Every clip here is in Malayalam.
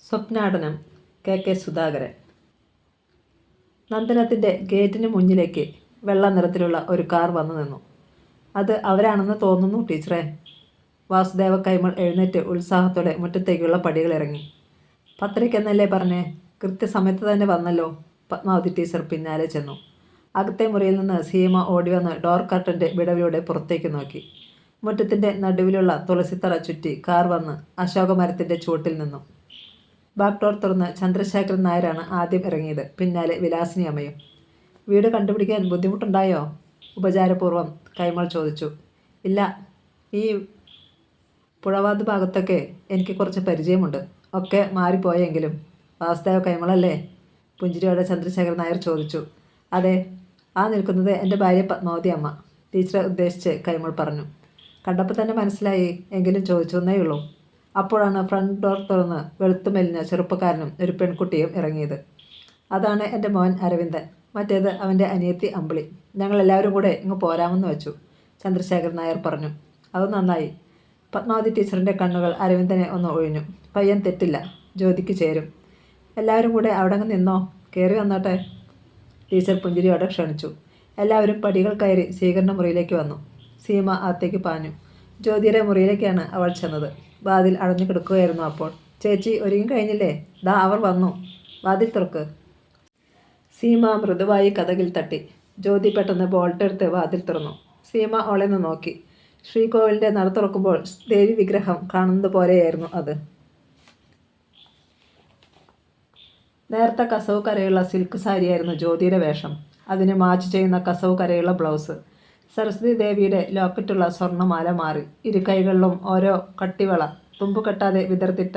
സ്വപ്നാടനം കെ സുധാകരൻ. നന്ദനത്തിൻ്റെ ഗേറ്റിന് മുന്നിലേക്ക് വെള്ള നിറത്തിലുള്ള ഒരു കാർ വന്നു നിന്നു. അത് അവരാണെന്ന് തോന്നുന്നു ടീച്ചറെ. വാസുദേവ കൈമൾ എഴുന്നേറ്റ് ഉത്സാഹത്തോടെ മുറ്റത്തേക്കുള്ള പടികളിറങ്ങി. പത്തരയ്ക്കെന്നല്ലേ പറഞ്ഞേ? കൃത്യസമയത്ത് തന്നെ വന്നല്ലോ. പത്മാവതി ടീച്ചർ പിന്നാലെ ചെന്നു. അകത്തെ മുറിയിൽ നിന്ന് സീമ ഓടിവന്ന് ഡോർ കർട്ടൻ്റെ വിടവിലൂടെ പുറത്തേക്ക് നോക്കി. മുറ്റത്തിൻ്റെ നടുവിലുള്ള തുളസിത്തറ ചുറ്റി കാർ വന്ന് അശോകമരത്തിൻ്റെ ചുവട്ടിൽ നിന്നു. ബാക്ക് ഡോർ തുറന്ന് ചന്ദ്രശേഖരൻ നായരാണ് ആദ്യം ഇറങ്ങിയത്. പിന്നാലെ വിലാസിനി അമ്മയും. വീട് കണ്ടുപിടിക്കാൻ ബുദ്ധിമുട്ടുണ്ടായോ? ഉപചാരപൂർവ്വം കൈമൾ ചോദിച്ചു. ഇല്ല, ഈ പുഴവാത് ഭാഗത്തൊക്കെ എനിക്ക് കുറച്ച് പരിചയമുണ്ട്. ഒക്കെ മാറിപ്പോയെങ്കിലും. വാസുദേവ കൈമളല്ലേ? പുഞ്ചിരിയോടെ ചന്ദ്രശേഖരൻ നായർ ചോദിച്ചു. അതെ, ആ നിൽക്കുന്നത് എൻ്റെ ഭാര്യ പത്മാവതി അമ്മ. ടീച്ചറെ ഉദ്ദേശിച്ച് കൈമൾ പറഞ്ഞു. കണ്ടപ്പോൾ തന്നെ മനസ്സിലായി, എങ്കിലും ചോദിച്ചു എന്നേ ഉള്ളൂ. അപ്പോഴാണ് ഫ്രണ്ട് ഡോർ തുറന്ന് വെളുത്തുമെലിഞ്ഞ ചെറുപ്പക്കാരനും ഒരു പെൺകുട്ടിയും ഇറങ്ങിയത്. അതാണ് എൻ്റെ മോൻ അരവിന്ദൻ. മറ്റേത് അവൻ്റെ അനിയത്തി അമ്പിളി. ഞങ്ങളെല്ലാവരും കൂടെ ഇങ്ങ് പോരാമെന്ന് വെച്ചു, ചന്ദ്രശേഖരൻ നായർ പറഞ്ഞു. അത് നന്നായി. പത്മാവതി ടീച്ചറിൻ്റെ കണ്ണുകൾ അരവിന്ദനെ ഒന്ന് ഒഴിഞ്ഞു. പയ്യൻ തെറ്റില്ല, ജ്യോതിക്ക് ചേരും. എല്ലാവരും കൂടെ അവിടെ അങ്ങ് നിന്നോ, കയറി വന്നോട്ടെ. ടീച്ചർ പുഞ്ചിരിയോടെ ക്ഷണിച്ചു. എല്ലാവരും പടികൾ കയറി സ്വീകരണ മുറിയിലേക്ക് വന്നു. സീമ അകത്തേക്ക് പാഞ്ഞു. ജ്യോതിയുടെ മുറിയിലേക്കാണ് അവൾ ചെന്നത്. വാതിൽ അടഞ്ഞു കിടക്കുകയായിരുന്നു അപ്പോൾ. ചേച്ചി, ഒരുങ്ങി കഴിഞ്ഞില്ലേ? ദാ അവർ വന്നു, വാതിൽ തുറക്ക്. സീമ മൃദുവായി കതകിൽ തട്ടി. ജ്യോതി പെട്ടെന്ന് ബോൾട്ടെടുത്ത് വാതിൽ തുറന്നു. സീമ അവളെ നിന്ന് നോക്കി. ശ്രീകോവിലിൻ്റെ നട തുറക്കുമ്പോൾ ദേവി വിഗ്രഹം കാണുന്നത് പോലെയായിരുന്നു അത്. നേർത്ത കസവ് കരയുള്ള സിൽക്ക് സാരിയായിരുന്നു ജ്യോതിയുടെ വേഷം. അതിന് മാച്ച് ചെയ്യുന്ന കസവ് കരയുള്ള ബ്ലൗസ്. സരസ്വതി ദേവിയുടെ ലോക്കറ്റുള്ള സ്വർണ്ണമാല മാറി. ഇരു കൈകളിലും ഓരോ കട്ടിവള. തുമ്പു കെട്ടാതെ വിതർത്തിട്ട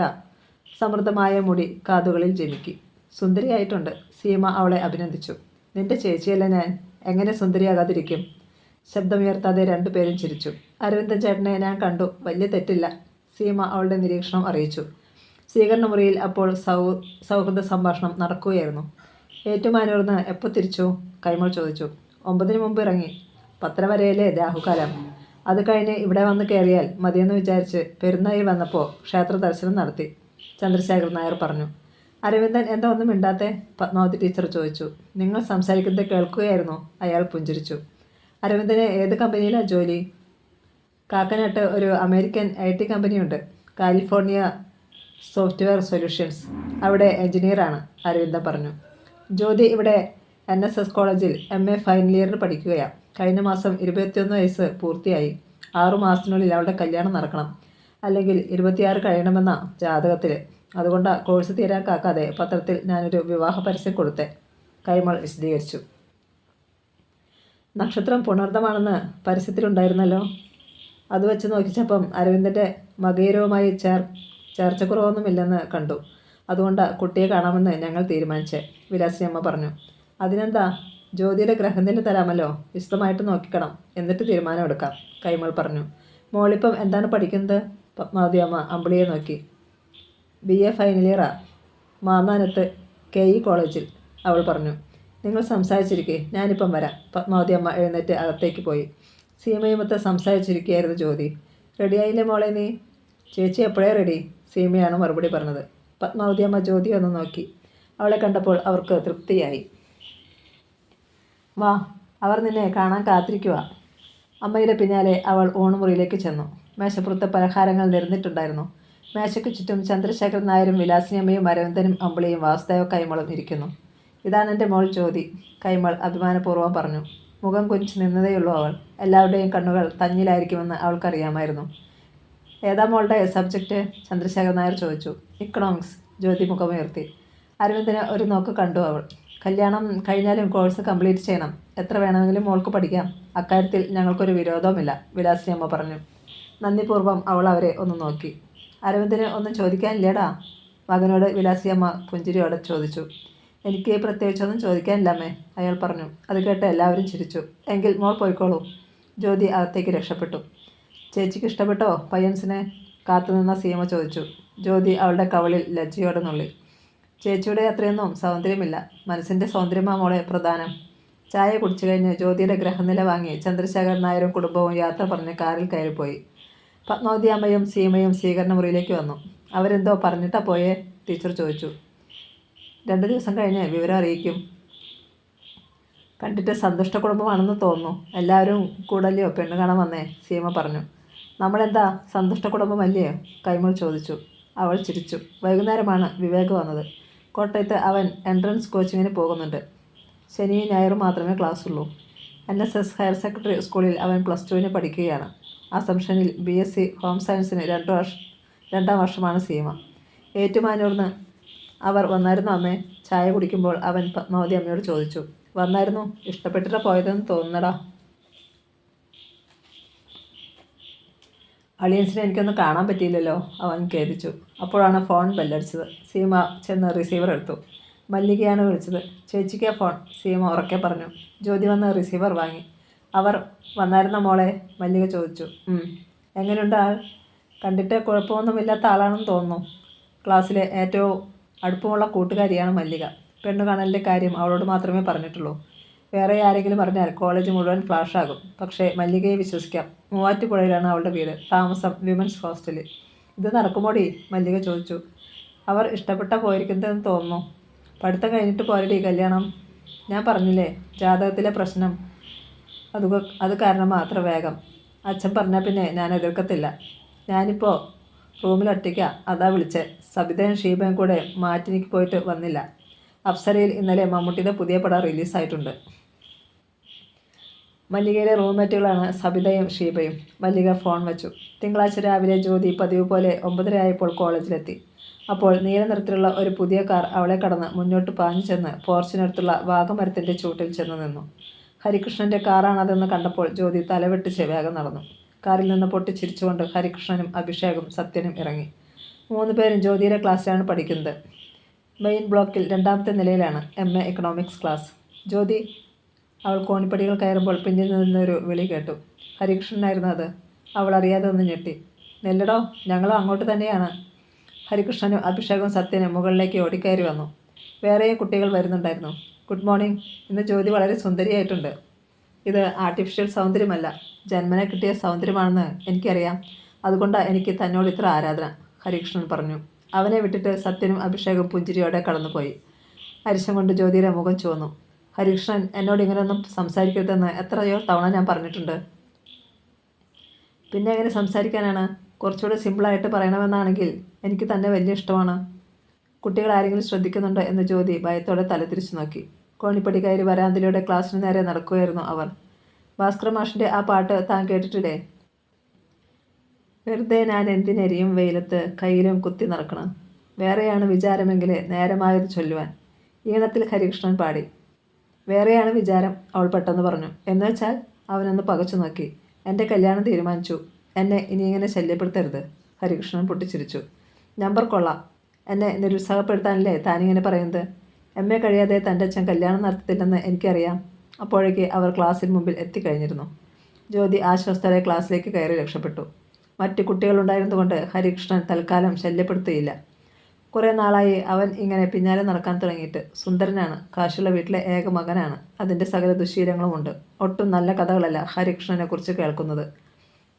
സമൃദ്ധമായ മുടി കാതുകളിൽ ജമിക്കി. സുന്ദരിയായിട്ടുണ്ട്. സീമ അവളെ അഭിനന്ദിച്ചു. നിന്റെ ചേച്ചിയല്ല ഞാൻ, എങ്ങനെ സുന്ദരിയാകാതിരിക്കും? ശബ്ദമുയർത്താതെ രണ്ടുപേരും ചിരിച്ചു. അരവിന്ദൻ ചേട്ടനെ ഞാൻ കണ്ടു, വലിയ തെറ്റില്ല, സീമ അവളുടെ നിരീക്ഷണം അറിയിച്ചു. സ്വീകരണ മുറിയിൽ അപ്പോൾ സൗഹൃദ സംഭാഷണം നടക്കുകയായിരുന്നു. ഏറ്റുമാനൂർന്ന് എപ്പോൾ തിരിച്ചു? കൈമൾ ചോദിച്ചു. 9 മുമ്പ് ഇറങ്ങി. 10 വരെയല്ലേ രാഹുകാലം. അത് കഴിഞ്ഞ് ഇവിടെ വന്ന് കയറിയാൽ മതിയെന്ന് വിചാരിച്ച് പെരുന്നായിൽ വന്നപ്പോൾ ക്ഷേത്ര ദർശനം നടത്തി, ചന്ദ്രശേഖരൻ നായർ പറഞ്ഞു. അരവിന്ദൻ എന്താ ഒന്നും മിണ്ടാത്തെ? പത്മാവതി ടീച്ചർ ചോദിച്ചു. നിങ്ങൾ സംസാരിക്കുന്നത് കേൾക്കുകയായിരുന്നു, അയാൾ പുഞ്ചിരിച്ചു. അരവിന്ദന് ഏത് കമ്പനിയിലാണ് ജോലി? കാക്കനാട്ട് ഒരു അമേരിക്കൻ IT കമ്പനിയുണ്ട്, കാലിഫോർണിയ സോഫ്റ്റ്വെയർ സൊല്യൂഷൻസ്. അവിടെ എഞ്ചിനീയറാണ്, അരവിന്ദൻ പറഞ്ഞു. ജ്യോതി ഇവിടെ NSS കോളേജിൽ MA ഫൈനൽ ഇയറിന് പഠിക്കുകയാണ്. കഴിഞ്ഞ മാസം 21 വയസ്സ് പൂർത്തിയായി. 6 മാസത്തിനുള്ളിൽ അവളുടെ കല്യാണം നടക്കണം, അല്ലെങ്കിൽ 26 കഴിയണമെന്ന ജാതകത്തിൽ. അതുകൊണ്ട് കോഴ്സ് തീരാൻ കാക്കാതെ പത്രത്തിൽ ഞാനൊരു വിവാഹ പരസ്യം കൊടുത്തേ, കൈമൾ വിശദീകരിച്ചു. നക്ഷത്രം പുണർദമാണെന്ന് പരസ്യത്തിലുണ്ടായിരുന്നല്ലോ. അത് വെച്ച് നോക്കിച്ചപ്പം അരവിന്ദൻ്റെ മകയിരവുമായി ചേർച്ചക്കുറവൊന്നുമില്ലെന്ന് കണ്ടു. അതുകൊണ്ട് കുട്ടിയെ കാണാമെന്ന് ഞങ്ങൾ തീരുമാനിച്ചേ, വിലാസിനി അമ്മ പറഞ്ഞു. അതിനെന്താ, ജ്യോതിയുടെ ഗ്രഹനില തരാമല്ലോ, വിശദമായിട്ട് നോക്കിക്കണം, എന്നിട്ട് തീരുമാനമെടുക്കാം, കൈമൾ പറഞ്ഞു. മോളിപ്പം എന്താണ് പഠിക്കുന്നത്? പത്മാവതി അമ്മ അമ്പിളിയെ നോക്കി. BA ഫൈനൽ ഇയറാ, മാന്നാനത്ത് KE കോളേജിൽ, അവൾ പറഞ്ഞു. നിങ്ങൾ സംസാരിച്ചിരിക്കേ, ഞാനിപ്പം വരാം. പത്മാവതി അമ്മ എഴുന്നേറ്റ് അകത്തേക്ക് പോയി. സീമയുമൊത്ത് സംസാരിച്ചിരിക്കുകയായിരുന്നു ജ്യോതി. റെഡിയായില്ലേ മോളെ നീ? ചേച്ചി എപ്പോഴേ റെഡി, സീമയാണ് മറുപടി പറഞ്ഞത്. പത്മാവതി അമ്മ ജ്യോതി ഒന്ന് നോക്കി. അവളെ കണ്ടപ്പോൾ അവർക്ക് തൃപ്തിയായി. വാ, അവർ നിന്നെ കാണാൻ കാത്തിരിക്കുക. അമ്മയുടെ പിന്നാലെ അവൾ ഊണുമുറിയിലേക്ക് ചെന്നു. മേശപ്പുറത്ത് പലഹാരങ്ങൾ നിരന്നിട്ടുണ്ടായിരുന്നു. മേശയ്ക്ക് ചുറ്റും ചന്ദ്രശേഖരൻ നായരും വിലാസിനി അമ്മയും അരവിന്ദനും അമ്പിളിയും വാസുദേവ കൈമളും ഇരിക്കുന്നു. ഇതാണ് എൻ്റെ മോൾ ജ്യോതി, കൈമൾ അഭിമാനപൂർവ്വം പറഞ്ഞു. മുഖം കുനിച്ച് നിന്നതേയുള്ളൂ അവൾ. എല്ലാവരുടെയും കണ്ണുകൾ തന്നിലായിരിക്കുമെന്ന് അവൾക്കറിയാമായിരുന്നു. ഏതാ മോളുടെ സബ്ജക്റ്റ്? ചന്ദ്രശേഖരൻ നായർ ചോദിച്ചു. ഇക്കണോമിക്സ്, ജ്യോതി മുഖമുയർത്തി. അരവിന്ദന് ഒരു നോക്ക് കണ്ടു അവൾ. കല്യാണം കഴിഞ്ഞാലും കോഴ്സ് കംപ്ലീറ്റ് ചെയ്യണം. എത്ര വേണമെങ്കിലും മോൾക്ക് പഠിക്കാം. അക്കാര്യത്തിൽ ഞങ്ങൾക്കൊരു വിരോധവുമില്ല, വിലാസിനി അമ്മ പറഞ്ഞു. നന്ദിപൂർവ്വം അവൾ അവരെ ഒന്ന് നോക്കി. അരവിന്ദന് ഒന്നും ചോദിക്കാനില്ലേടാ? മകനോട് വിലാസിനി അമ്മ പുഞ്ചിരിയോടെ ചോദിച്ചു. എനിക്ക് പ്രത്യേകിച്ചൊന്നും ചോദിക്കാനില്ല അമ്മേ, അയാൾ പറഞ്ഞു. അത് കേട്ട് എല്ലാവരും ചിരിച്ചു. എങ്കിൽ മോൾ പോയിക്കോളൂ. ജ്യോതി അകത്തേക്ക് രക്ഷപ്പെട്ടു. ചേച്ചിക്ക് ഇഷ്ടപ്പെട്ടോ പയ്യൻസിനെ? കാത്തുനിന്ന സീമ ചോദിച്ചു. ജ്യോതി അവളുടെ കവളിൽ ലജ്ജയോടെ നുള്ളി. ചേച്ചിയുടെ അത്രയൊന്നും സൗന്ദര്യമില്ല, മനസ്സിൻ്റെ സൗന്ദര്യമാ മോളെ പ്രധാനം. ചായ കുടിച്ചു കഴിഞ്ഞ് ജ്യോതിയുടെ ഗ്രഹനില വാങ്ങി ചന്ദ്രശേഖരൻ നായരും കുടുംബവും യാത്ര പറഞ്ഞ് കാറിൽ കയറിപ്പോയി. പത്മാവതി അമ്മയും സീമയും സ്വീകരണ മുറിയിലേക്ക് വന്നു. അവരെന്തോ പറഞ്ഞിട്ടാ പോയേ? ടീച്ചർ ചോദിച്ചു. 2 ദിവസം കഴിഞ്ഞ് വിവരം അറിയിക്കും. കണ്ടിട്ട് സന്തുഷ്ട കുടുംബമാണെന്ന് തോന്നുന്നു. എല്ലാവരും കൂടല്ലയോ പെണ്ണ് കാണാൻ വന്നേ, സീമ പറഞ്ഞു. നമ്മളെന്താ സന്തുഷ്ട കുടുംബമല്ലയോ? കൈമൾ ചോദിച്ചു. അവൾ ചിരിച്ചു. വൈകുന്നേരമാണ് വിവേക് വന്നത്. കോട്ടയത്ത് അവൻ എൻട്രൻസ് കോച്ചിങ്ങിന് പോകുന്നുണ്ട്. ശനിയും ഞായറും മാത്രമേ ക്ലാസ്സുള്ളൂ. NSS ഹയർ സെക്കൻഡറി സ്കൂളിൽ അവൻ +2 പഠിക്കുകയാണ്. അസംഷനിൽ BSc ഹോം സയൻസിന് 2ാം വർഷമാണ് സീമ. ഏറ്റുമാനൂർന്ന് അവർ വന്നായിരുന്നു അമ്മേ? ചായ കുടിക്കുമ്പോൾ അവൻ പത്മാവതി അമ്മയോട് ചോദിച്ചു. വന്നായിരുന്നു. ഇഷ്ടപ്പെട്ടിട്ടാ പോയതെന്ന് തോന്നുന്നടാ. അളിയൻസിനെ എനിക്കൊന്നും കാണാൻ പറ്റിയില്ലല്ലോ, അവൻ ഖേദിച്ചു. അപ്പോഴാണ് ഫോൺ ബെല്ലടിച്ചത്. സീമ ചെന്ന് റിസീവർ എടുത്തു. മല്ലികയാണ് വിളിച്ചത്. ചേച്ചിക്കാ ഫോൺ, സീമ ഉറക്കെ പറഞ്ഞു. ജ്യോതി വന്ന് റിസീവർ വാങ്ങി. അവർ വന്നായിരുന്ന മോളെ? മല്ലിക ചോദിച്ചു. എങ്ങനെയുണ്ട് ആൾ? കണ്ടിട്ട് കുഴപ്പമൊന്നുമില്ലാത്ത ആളാണെന്ന് തോന്നുന്നു. ക്ലാസ്സിലെ ഏറ്റവും അടുപ്പമുള്ള കൂട്ടുകാരിയാണ് മല്ലിക. പെണ്ണുകാണലിൻ്റെ കാര്യം അവളോട് മാത്രമേ പറഞ്ഞിട്ടുള്ളൂ. വേറെ ആരെങ്കിലും പറഞ്ഞാൽ കോളേജ് മുഴുവൻ ഫ്ലാഷാകും. പക്ഷേ മല്ലികയെ വിശ്വസിക്കാം. മൂവാറ്റുപുഴയിലാണ് അവളുടെ വീട്. താമസം വിമൻസ് ഹോസ്റ്റലിൽ. ഇത് നടക്കുമോടി? മല്ലിക ചോദിച്ചു. അവർ ഇഷ്ടപ്പെട്ടാ പോയിരിക്കുന്നതെന്ന് തോന്നുന്നു. പഠിത്തം കഴിഞ്ഞിട്ട് പോരടി കല്യാണം. ഞാൻ പറഞ്ഞില്ലേ, ജാതകത്തിലെ പ്രശ്നം. അത് കാരണം അത്ര വേഗം. അച്ഛൻ പറഞ്ഞാൽ പിന്നെ ഞാൻ എതിർക്കത്തില്ല. ഞാനിപ്പോൾ റൂമിൽ ഒറ്റയ്ക്കാ, അതാ വിളിച്ചേ. സബിതയും ഷീബയും കൂടെ മാറ്റിനിക്ക് പോയിട്ട് വന്നില്ല. അപ്സരയിൽ ഇന്നലെ മമ്മൂട്ടിയുടെ പുതിയ പടം റിലീസായിട്ടുണ്ട്. മല്ലികയുടെ റൂംമേറ്റുകളാണ് സബിതയും ഷീബയും. മല്ലിക ഫോൺ വെച്ചു. തിങ്കളാഴ്ച രാവിലെ ജ്യോതി പതിവ് പോലെ 9:30 ആയപ്പോൾ കോളേജിലെത്തി. അപ്പോൾ നീല നിറത്തിലുള്ള ഒരു പുതിയ കാർ അവളെ കടന്ന് മുന്നോട്ട് പാഞ്ഞു ചെന്ന് പോർച്ചിനടുത്തുള്ള വാഗമരത്തിൻ്റെ ചൂട്ടിൽ ചെന്ന് നിന്നു. ഹരികൃഷ്ണൻ്റെ കാറാണതെന്ന് കണ്ടപ്പോൾ ജ്യോതി തലവെട്ടിച്ച് വേഗം നടന്നു. കാറിൽ നിന്ന് പൊട്ടിച്ചിരിച്ചുകൊണ്ട് ഹരികൃഷ്ണനും അഭിഷേകും സത്യനും ഇറങ്ങി. 3 പേരും ജ്യോതിയുടെ ക്ലാസ്സിലാണ് പഠിക്കുന്നത്. മെയിൻ ബ്ലോക്കിൽ 2ാമത്തെ നിലയിലാണ് MA എക്കണോമിക്സ് ക്ലാസ്. ജ്യോതി. അവൾ കോണിപ്പടികൾ കയറുമ്പോൾ പിന്നിൽ നിന്നൊരു വിളി കേട്ടു. ഹരികൃഷ്ണനായിരുന്നു അത്. അവൾ അറിയാതെ ഒന്ന് ഞെട്ടി. നെല്ലടോ, ഞങ്ങളും അങ്ങോട്ട് തന്നെയാണ്. ഹരികൃഷ്ണനും അഭിഷേകും സത്യനും മുകളിലേക്ക് ഓടിക്കയറി വന്നു. വേറെയും കുട്ടികൾ വരുന്നുണ്ടായിരുന്നു. Good morning. ഇന്ന് ജ്യോതി വളരെ സുന്ദരിയായിട്ടുണ്ട്. ഇത് ആർട്ടിഫിഷ്യൽ സൗന്ദര്യമല്ല, ജന്മനെ കിട്ടിയ സൗന്ദര്യമാണെന്ന് എനിക്കറിയാം. അതുകൊണ്ടാണ് എനിക്ക് തന്നോട് ഇത്ര ആരാധന, ഹരികൃഷ്ണൻ പറഞ്ഞു. അവനെ വിട്ടിട്ട് സത്യനും അഭിഷേകും പുഞ്ചിരിയോടെ കടന്നുപോയി. അരിശം കൊണ്ട് ജ്യോതിയുടെ മുഖം ചുവന്നു. ഹരികൃഷ്ണൻ, എന്നോട് ഇങ്ങനെയൊന്നും സംസാരിക്കരുതെന്ന് എത്രയോ തവണ ഞാൻ പറഞ്ഞിട്ടുണ്ട്. പിന്നെ എങ്ങനെ സംസാരിക്കാനാണ്? കുറച്ചുകൂടി സിമ്പിളായിട്ട് പറയണമെന്നാണെങ്കിൽ എനിക്ക് തന്നെ വലിയ ഇഷ്ടമാണ്. കുട്ടികൾ ആരെങ്കിലും ശ്രദ്ധിക്കുന്നുണ്ടോ എന്ന് ജ്യോതി ഭയത്തോടെ തലതിരിച്ചു നോക്കി. കോണിപ്പടി കയറി വരാന്തിലൂടെ ക്ലാസ്സിന് നേരെ നടക്കുകയായിരുന്നു അവർ. ഭാസ്കർ മാഷിൻ്റെ ആ പാട്ട് താൻ കേട്ടിട്ടില്ലേ? വെറുതെ ഞാൻ എന്തിനെരിയും വെയിലത്ത് കയ്യിലും കുത്തി നടക്കണം. വേറെയാണ് വിചാരമെങ്കിൽ നേരമായത് ചൊല്ലുവാൻ. ഈണത്തിൽ ഹരികൃഷ്ണൻ പാടി. വേറെയാണ് വിചാരം, അവൾ പെട്ടെന്ന് പറഞ്ഞു. എന്നുവെച്ചാൽ? അവനൊന്ന് പകച്ചു നോക്കി. എൻ്റെ കല്യാണം തീരുമാനിച്ചു. എന്നെ ഇനി ഇങ്ങനെ ശല്യപ്പെടുത്തരുത്. ഹരികൃഷ്ണൻ പൊട്ടിച്ചിരിച്ചു. നമ്പർ കൊള്ളാം. എന്നെ നിരുത്സാഹപ്പെടുത്താനല്ലേ താനിങ്ങനെ പറയുന്നത്? MA കഴിയാതെ തൻ്റെ അച്ഛൻ കല്യാണം നടത്തത്തില്ലെന്ന് എനിക്കറിയാം. അപ്പോഴേക്ക് അവർ ക്ലാസ്സിന് മുമ്പിൽ എത്തിക്കഴിഞ്ഞിരുന്നു. ജ്യോതി ആശ്വസ്തരെ ക്ലാസ്സിലേക്ക് കയറി രക്ഷപ്പെട്ടു. മറ്റു കുട്ടികളുണ്ടായിരുന്നുകൊണ്ട് ഹരികൃഷ്ണൻ തൽക്കാലം ശല്യപ്പെടുത്തുകയില്ല. കുറേ നാളായി അവൻ ഇങ്ങനെ പിന്നാലെ നടക്കാൻ തുടങ്ങിയിട്ട്. സുന്ദരനാണ്. കാശുള്ള വീട്ടിലെ ഏക മകനാണ്. അതിൻ്റെ സകല ദുശീലങ്ങളുമുണ്ട്. ഒട്ടും നല്ല കഥകളല്ല ഹരികൃഷ്ണനെക്കുറിച്ച് കേൾക്കുന്നത്.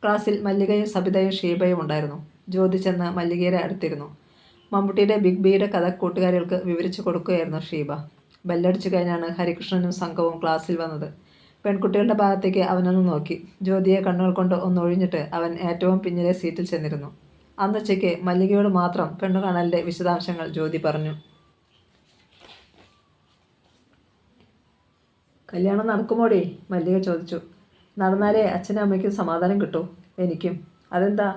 ക്ലാസ്സിൽ മല്ലികയും സബിതയും ഷീബയും ഉണ്ടായിരുന്നു. ജ്യോതി ചെന്ന് മല്ലികയുടെ അടുത്തിരുന്നു. മമ്മൂട്ടിയുടെ ബിഗ് ബിയുടെ കഥ കൂട്ടുകാരികൾക്ക് വിവരിച്ചു കൊടുക്കുകയായിരുന്നു ഷീബ. ബെല്ലടിച്ചു കഴിഞ്ഞാണ് ഹരികൃഷ്ണനും സംഘവും ക്ലാസ്സിൽ വന്നത്. പെൺകുട്ടികളുടെ ഭാഗത്തേക്ക് അവനൊന്ന് നോക്കി. ജ്യോതിയെ കണ്ണുകൾ കൊണ്ട് ഒന്ന് ഒഴിഞ്ഞിട്ട് അവൻ ഏറ്റവും പിന്നിലെ സീറ്റിൽ ചെന്നിരുന്നു. അന്നുച്ചയ്ക്ക് മല്ലികയോട് മാത്രം പെണ്ണുകാണലിൻ്റെ വിശദാംശങ്ങൾ ജ്യോതി പറഞ്ഞു. കല്യാണം നടക്കുമോടി? മല്ലിക ചോദിച്ചു. നടന്നാലേ അച്ഛനും അമ്മയ്ക്കും സമാധാനം കിട്ടൂ. എനിക്കും. അതെന്താ?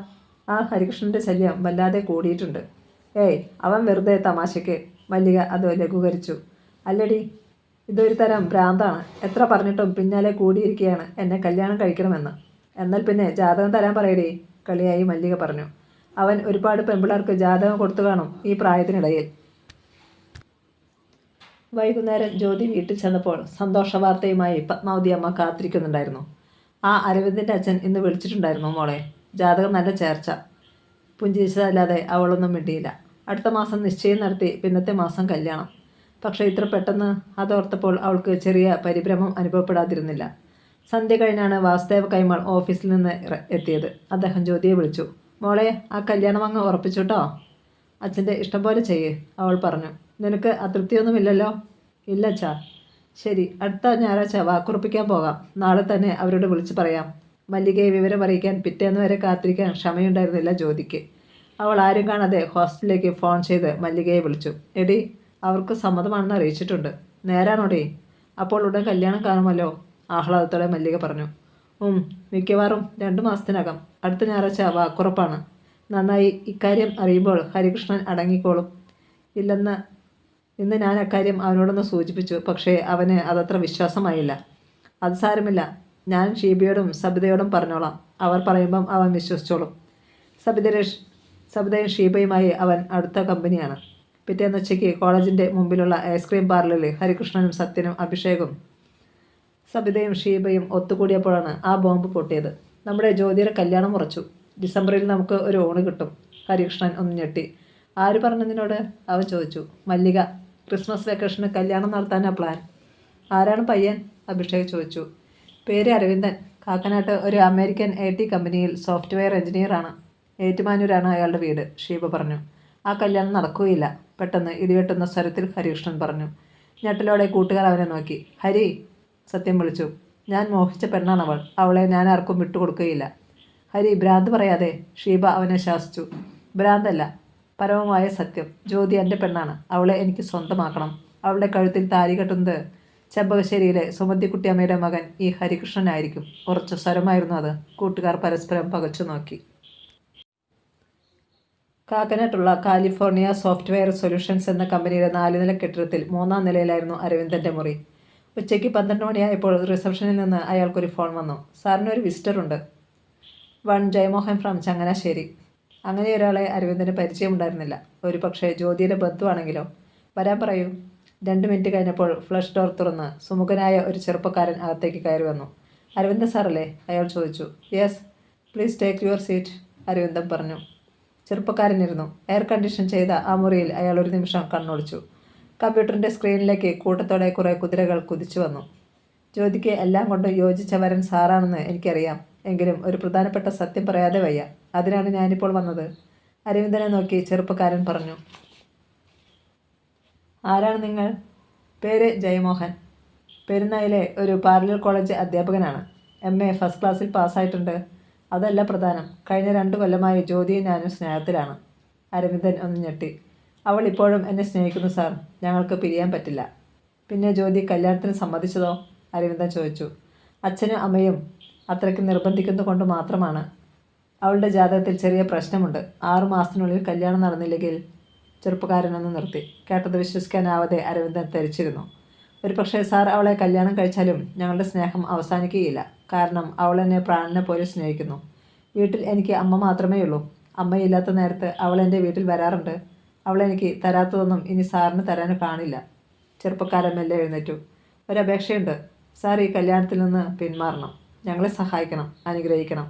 ആ ഹരികൃഷ്ണൻ്റെ ശല്യം വല്ലാതെ കൂടിയിട്ടുണ്ട്. ഏയ്, അവൻ വെറുതെ തമാശയ്ക്ക്. മല്ലിക അത് ലഘൂകരിച്ചു. അല്ലടി, ഇതൊരു തരം ഭ്രാന്താണ്. എത്ര പറഞ്ഞിട്ടും പിന്നാലെ കൂടിയിരിക്കുകയാണ് എന്നെ കല്യാണം കഴിക്കണമെന്ന്. എന്നാൽ പിന്നെ ജാതകം തരാൻ പറയടി, കളിയായി മല്ലിക പറഞ്ഞു. അവൻ ഒരുപാട് പെൺപിള്ളേർക്ക് ജാതകം കൊടുത്തു കാണും ഈ പ്രായത്തിനിടയിൽ. വൈകുന്നേരം ജ്യോതി വീട്ടിൽ ചെന്നപ്പോൾ സന്തോഷ വാർത്തയുമായി പത്മാവതി അമ്മ കാത്തിരിക്കുന്നുണ്ടായിരുന്നു. ആ അരവിന്ദിൻ്റെ അച്ഛൻ ഇന്ന് വിളിച്ചിട്ടുണ്ടായിരുന്നു മോളെ. ജാതകം നല്ല ചേർച്ച. പുഞ്ചിരിച്ചതല്ലാതെ അവളൊന്നും മിണ്ടിയില്ല. അടുത്ത മാസം നിശ്ചയം നടത്തി പിന്നത്തെ മാസം കല്യാണം. പക്ഷേ ഇത്ര പെട്ടെന്ന് അതോർത്തപ്പോൾ അവൾക്ക് ചെറിയ പരിഭ്രമം അനുഭവപ്പെടാതിരുന്നില്ല. സന്ധ്യ കഴിഞ്ഞാണ് വാസുദേവ കൈമൾ ഓഫീസിൽ നിന്ന് എത്തിയത്. അദ്ദേഹം ജ്യോതിയെ വിളിച്ചു. മോളെ, ആ കല്യാണം അങ്ങ് ഉറപ്പിച്ചു കേട്ടോ. അച്ഛൻ്റെ ഇഷ്ടം പോലെ ചെയ്യേ, അവൾ പറഞ്ഞു. നിനക്ക് അതൃപ്തിയൊന്നുമില്ലല്ലോ? ഇല്ല അച്ഛാ. ശരി, അടുത്ത ഞായറാഴ്ച വാക്കുറപ്പിക്കാൻ പോകാം. നാളെ തന്നെ അവരോട് വിളിച്ചു പറയാം. മല്ലികയെ വിവരം അറിയിക്കാൻ പിറ്റേന്ന് വരെ കാത്തിരിക്കാൻ ക്ഷമയുണ്ടായിരുന്നില്ല ജ്യോതിക്ക്. അവൾ ആരും കാണാതെ ഹോസ്റ്റലിലേക്ക് ഫോൺ ചെയ്ത് മല്ലികയെ വിളിച്ചു. എടി, അവർക്ക് സമ്മതമാണെന്ന് അറിയിച്ചിട്ടുണ്ട്. നേരാണോടി? അപ്പോൾ ഉടൻ കല്യാണം കാണുമല്ലോ? ആഹ്ലാദത്തോടെ മല്ലിക പറഞ്ഞു. മിക്കവാറും 2 മാസത്തിനകം. അടുത്ത ഞായറാഴ്ച വാക്കുറപ്പാണ്. നന്നായി. ഇക്കാര്യം അറിയുമ്പോൾ ഹരികൃഷ്ണൻ അടങ്ങിക്കോളും. ഇന്ന് ഞാൻ അക്കാര്യം അവനോടൊന്ന് സൂചിപ്പിച്ചു. പക്ഷേ അവന് അതത്ര വിശ്വാസമായില്ല. അത് സാരമില്ല, ഞാൻ ഷീബയോടും സബിതയോടും പറഞ്ഞോളാം. അവർ പറയുമ്പം അവൻ വിശ്വസിച്ചോളും. സബിതയും ഷീബയുമായി അവൻ അടുത്ത കമ്പനിയാണ്. പിറ്റേന്ന് ഉച്ചയ്ക്ക് കോളേജിൻ്റെ മുമ്പിലുള്ള ഐസ്ക്രീം പാർലറിൽ ഹരികൃഷ്ണനും സത്യനും അഭിഷേകും സബിതയും ഷീബയും ഒത്തുകൂടിയപ്പോഴാണ് ആ ബോംബ് പൊട്ടിയത്. നമ്മുടെ ജ്യോതിയുടെ കല്യാണം ഉറച്ചു. ഡിസംബറിൽ നമുക്ക് ഒരു ഊണ് കിട്ടും. ഹരികൃഷ്ണൻ ഒന്ന് ഞെട്ടി. ആര് പറഞ്ഞു നിന്നോട്? അവൻ ചോദിച്ചു. മല്ലിക. ക്രിസ്മസ് വെക്കേഷന് കല്യാണം നടത്താനാണ് പ്ലാൻ. ആരാണ് പയ്യൻ? അഭിഷേക് ചോദിച്ചു. പേര് അരവിന്ദൻ. കാക്കനാട്ട് ഒരു അമേരിക്കൻ IT കമ്പനിയിൽ സോഫ്റ്റ്വെയർ എഞ്ചിനീയറാണ്. ഏറ്റുമാനൂരാണ് അയാളുടെ വീട്, ഷീബ പറഞ്ഞു. ആ കല്യാണം നടക്കുകയില്ല, പെട്ടെന്ന് ഇടിവെട്ടുന്ന സ്വരത്തിൽ ഹരികൃഷ്ണൻ പറഞ്ഞു. ഞെട്ടലോടെ കൂട്ടുകാർ അവനെ നോക്കി. ഹരി, സത്യം വിളിച്ചു. ഞാൻ മോഹിച്ച പെണ്ണാണവൾ. അവളെ ഞാൻ ആർക്കും വിട്ടുകൊടുക്കുകയില്ല. ഹരി, ഭ്രാന്ത് പറയാതെ, ഷീബ അവനെ ശാസിച്ചു. ഭ്രാന്തല്ല, പരമമായ സത്യം. ജ്യോതി എൻ്റെ പെണ്ണാണ്. അവളെ എനിക്ക് സ്വന്തമാക്കണം. അവളുടെ കഴുത്തിൽ താലി കെട്ടുന്നത് ചെമ്പകശ്ശേരിയിലെ സുമതിക്കുട്ടിയമ്മയുടെ മകൻ ഈ ഹരികൃഷ്ണനായിരിക്കും. ഉറച്ച സ്വരമായിരുന്നു അത്. കൂട്ടുകാർ പരസ്പരം പകച്ചു നോക്കി. കാക്കനാട്ടുള്ള കാലിഫോർണിയ സോഫ്റ്റ്വെയർ സൊല്യൂഷൻസ് എന്ന കമ്പനിയുടെ 4 നില കെട്ടിടത്തിൽ 3-ാം നിലയിലായിരുന്നു അരവിന്ദൻ്റെ മുറി. ഉച്ചയ്ക്ക് 12 മണിയായപ്പോൾ റിസപ്ഷനിൽ നിന്ന് അയാൾക്കൊരു ഫോൺ വന്നു. സാറിനൊരു വിസിറ്ററുണ്ട്. 1 ജയമോഹൻ ഫ്രം ചങ്ങനാശ്ശേരി. അങ്ങനെ ഒരാളെ അരവിന്ദന് പരിചയമുണ്ടായിരുന്നില്ല. ഒരു പക്ഷേ ജ്യോതിയുടെ ബന്ധുവാണെങ്കിലോ? വരാൻ പറയൂ. 2 മിനിറ്റ് കഴിഞ്ഞപ്പോൾ ഫ്ലഷ് ഡോർ തുറന്ന് സുമുഖനായ ഒരു ചെറുപ്പക്കാരൻ അകത്തേക്ക് കയറി വന്നു. അരവിന്ദൻ സാറല്ലേ? അയാൾ ചോദിച്ചു. Yes, please take your seat, Aravindan പറഞ്ഞു. ചെറുപ്പക്കാരനിരുന്നു. എയർ കണ്ടീഷൻ ചെയ്ത ആ മുറിയിൽ അയാൾ ഒരു നിമിഷം കണ്ണൊളിച്ചു. കമ്പ്യൂട്ടറിൻ്റെ സ്ക്രീനിലേക്ക് കൂട്ടത്തോടെ കുറേ കുതിരകൾ കുതിച്ചു വന്നു. ജ്യോതിക്ക് എല്ലാം കൊണ്ടും യോജിച്ച വരൻ സാറാണെന്ന് എനിക്കറിയാം. എങ്കിലും ഒരു പ്രധാനപ്പെട്ട സത്യം പറയാതെ വയ്യ. അതിനാണ് ഞാനിപ്പോൾ വന്നത്. അരവിന്ദനെ നോക്കി ചെറുപ്പക്കാരൻ പറഞ്ഞു. ആരാണ് നിങ്ങൾ? പേര് ജയമോഹൻ. പെരുന്നായിലെ ഒരു പാരലൽ കോളേജ് അധ്യാപകനാണ്. MA ഫസ്റ്റ് ക്ലാസ്സിൽ പാസ്സായിട്ടുണ്ട്. അതല്ല പ്രധാനം. കഴിഞ്ഞ 2 കൊല്ലമായി ജ്യോതിയും ഞാനും സ്നേഹത്തിലാണ്. അരവിന്ദൻ ഒന്ന് ഞെട്ടി. അവൾ ഇപ്പോഴും എന്നെ സ്നേഹിക്കുന്നു സാർ. ഞങ്ങൾക്ക് പിരിയാൻ പറ്റില്ല. പിന്നെ ജ്യോതി കല്യാണത്തിന് സമ്മതിച്ചതോ? അരവിന്ദൻ ചോദിച്ചു. അച്ഛനും അമ്മയും അത്രയ്ക്ക് നിർബന്ധിക്കുന്നത് കൊണ്ട് മാത്രമാണ്. അവളുടെ ജാതകത്തിൽ ചെറിയ പ്രശ്നമുണ്ട്. 6 മാസത്തിനുള്ളിൽ കല്യാണം നടന്നില്ലെങ്കിൽ. ചെറുപ്പക്കാരനൊന്ന് നിർത്തി. കേട്ടത് വിശ്വസിക്കാനാവാതെ അരവിന്ദൻ ധരിച്ചിരുന്നു. ഒരു പക്ഷേ സാർ അവളെ കല്യാണം കഴിച്ചാലും ഞങ്ങളുടെ സ്നേഹം അവസാനിക്കുകയില്ല. കാരണം അവൾ എന്നെ പ്രാണനെ പോലെ സ്നേഹിക്കുന്നു. വീട്ടിൽ എനിക്ക് അമ്മ മാത്രമേ ഉള്ളൂ. അമ്മയില്ലാത്ത നേരത്ത് അവൾ എൻ്റെ വീട്ടിൽ വരാറുണ്ട്. അവളെനിക്ക് തരാത്തതൊന്നും ഇനി സാറിന് തരാൻ കാണില്ല. ചെറുപ്പക്കാരൻ മെല്ലെ എഴുന്നേറ്റു. ഒരപേക്ഷയുണ്ട്. സാർ ഈ കല്യാണത്തിൽ നിന്ന് പിന്മാറണം. ഞങ്ങളെ സഹായിക്കണം, അനുഗ്രഹിക്കണം.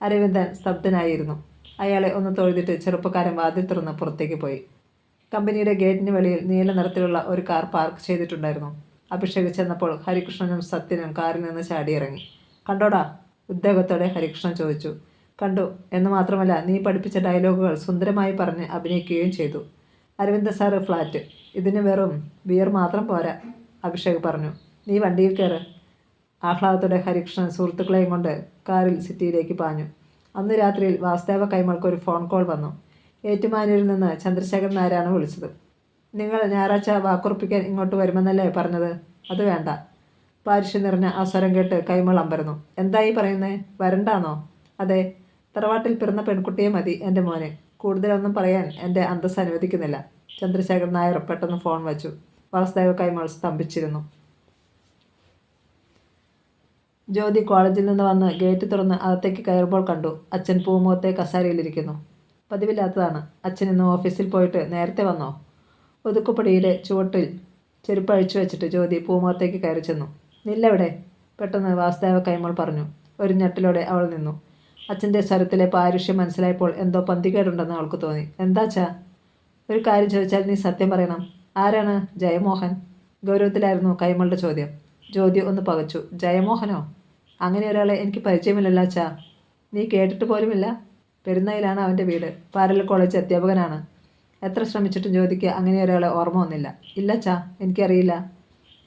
അരവിന്ദൻ സ്തബ്ധനായിരുന്നു. അയാളെ ഒന്ന് തൊഴുതിട്ട് ചെറുപ്പക്കാരൻ വാതിൽ തുറന്ന് പുറത്തേക്ക് പോയി. കമ്പനിയുടെ ഗേറ്റിന് വെളിയിൽ നീല നിറത്തിലുള്ള ഒരു കാർ പാർക്ക് ചെയ്തിട്ടുണ്ടായിരുന്നു. അഭിഷേക് ചെന്നപ്പോൾ ഹരികൃഷ്ണനും സത്യനും കാറിൽ നിന്ന് ചാടിയിറങ്ങി. കണ്ടോടാ? ഉദ്യോഗത്തോടെ ഹരികൃഷ്ണൻ ചോദിച്ചു. കണ്ടു എന്ന് മാത്രമല്ല, നീ പഠിപ്പിച്ച ഡയലോഗുകൾ സുന്ദരമായി പറഞ്ഞ് അഭിനയിക്കുകയും ചെയ്തു. Aravinda sir flat. ഇതിന് വെറും ബിയർ മാത്രം പോരാ, അഭിഷേക് പറഞ്ഞു. നീ വണ്ടിയിൽ കയറ്. ആഹ്ലാദത്തോടെ ഹരികൃഷ്ണൻ സുഹൃത്തുക്കളെയും കൊണ്ട് കാറിൽ സിറ്റിയിലേക്ക് പാഞ്ഞു. അന്ന് രാത്രിയിൽ വാസുദേവ കൈമൾക്ക് ഒരു ഫോൺ കോൾ വന്നു. ഏറ്റുമാനൂരിൽ നിന്ന് ചന്ദ്രശേഖരൻ നായരാണ് വിളിച്ചത്. നിങ്ങൾ ഞായറാഴ്ച വാക്കുറപ്പിക്കാൻ ഇങ്ങോട്ട് വരുമെന്നല്ലേ പറഞ്ഞത്? അത് വേണ്ട. പാരിഷ് നിറഞ്ഞ ആ സ്വരം കേട്ട് കൈമൾ അമ്പരന്നു. എന്തായി പറയുന്നേ? വരണ്ടാന്നോ? അതെ, തറവാട്ടിൽ പിറന്ന പെൺകുട്ടിയെ മതി എൻ്റെ മോനെ. കൂടുതലൊന്നും പറയാൻ എൻ്റെ അന്തസ്സ് അനുവദിക്കുന്നില്ല. ചന്ദ്രശേഖരൻ നായർ പെട്ടെന്ന് ഫോൺ വച്ചു. വാസുദേവ കൈമൾ സ്തംഭിച്ചിരുന്നു. ജ്യോതി കോളേജിൽ നിന്ന് വന്ന് ഗേറ്റ് തുറന്ന് അകത്തേക്ക് കയറുമ്പോൾ കണ്ടു. അച്ഛൻ പൂമുഖത്തെ കസാരയിലിരിക്കുന്നു. പതിവില്ലാത്തതാണ്. അച്ഛൻ ഇന്ന് ഓഫീസിൽ പോയിട്ട് നേരത്തെ വന്നോ? ഒതുക്കുപടിയിലെ ചുവട്ടിൽ ചെരുപ്പ് അഴിച്ചു വെച്ചിട്ട് ജ്യോതി പൂമുഖത്തേക്ക് കയറി ചെന്നു. നില്ലവിടെ, പെട്ടെന്ന് വാസുദേവ കൈമൾ പറഞ്ഞു. ഒരു ഞെട്ടലോടെ അവൾ നിന്നു. അച്ഛൻ്റെ സ്വരത്തിലെ പാരുഷ്യം മനസ്സിലായപ്പോൾ എന്തോ പന്തികേടുണ്ടെന്ന് അവൾക്ക് തോന്നി. എന്താച്ചാ? ഒരു കാര്യം ചോദിച്ചാൽ നീ സത്യം പറയണം. ആരാണ് ജയമോഹൻ? ഗൗരവത്തിലായിരുന്നു കൈമളുടെ ചോദ്യം. ജ്യോതി ഒന്ന് പകച്ചു. ജയമോഹനോ? അങ്ങനെ ഒരാളെ എനിക്ക് പരിചയമില്ലല്ലോ അച്ഛാ. നീ കേട്ടിട്ട് പോലുമില്ല? പെരുന്നയിലാണ് അവൻ്റെ വീട്. പാരലൽ കോളേജ് അധ്യാപകനാണ്. എത്ര ശ്രമിച്ചിട്ടും ജ്യോതിക്ക് അങ്ങനെ ഒരാളെ ഓർമ്മ വന്നില്ല. ഇല്ല അച്ഛാ, എനിക്കറിയില്ല.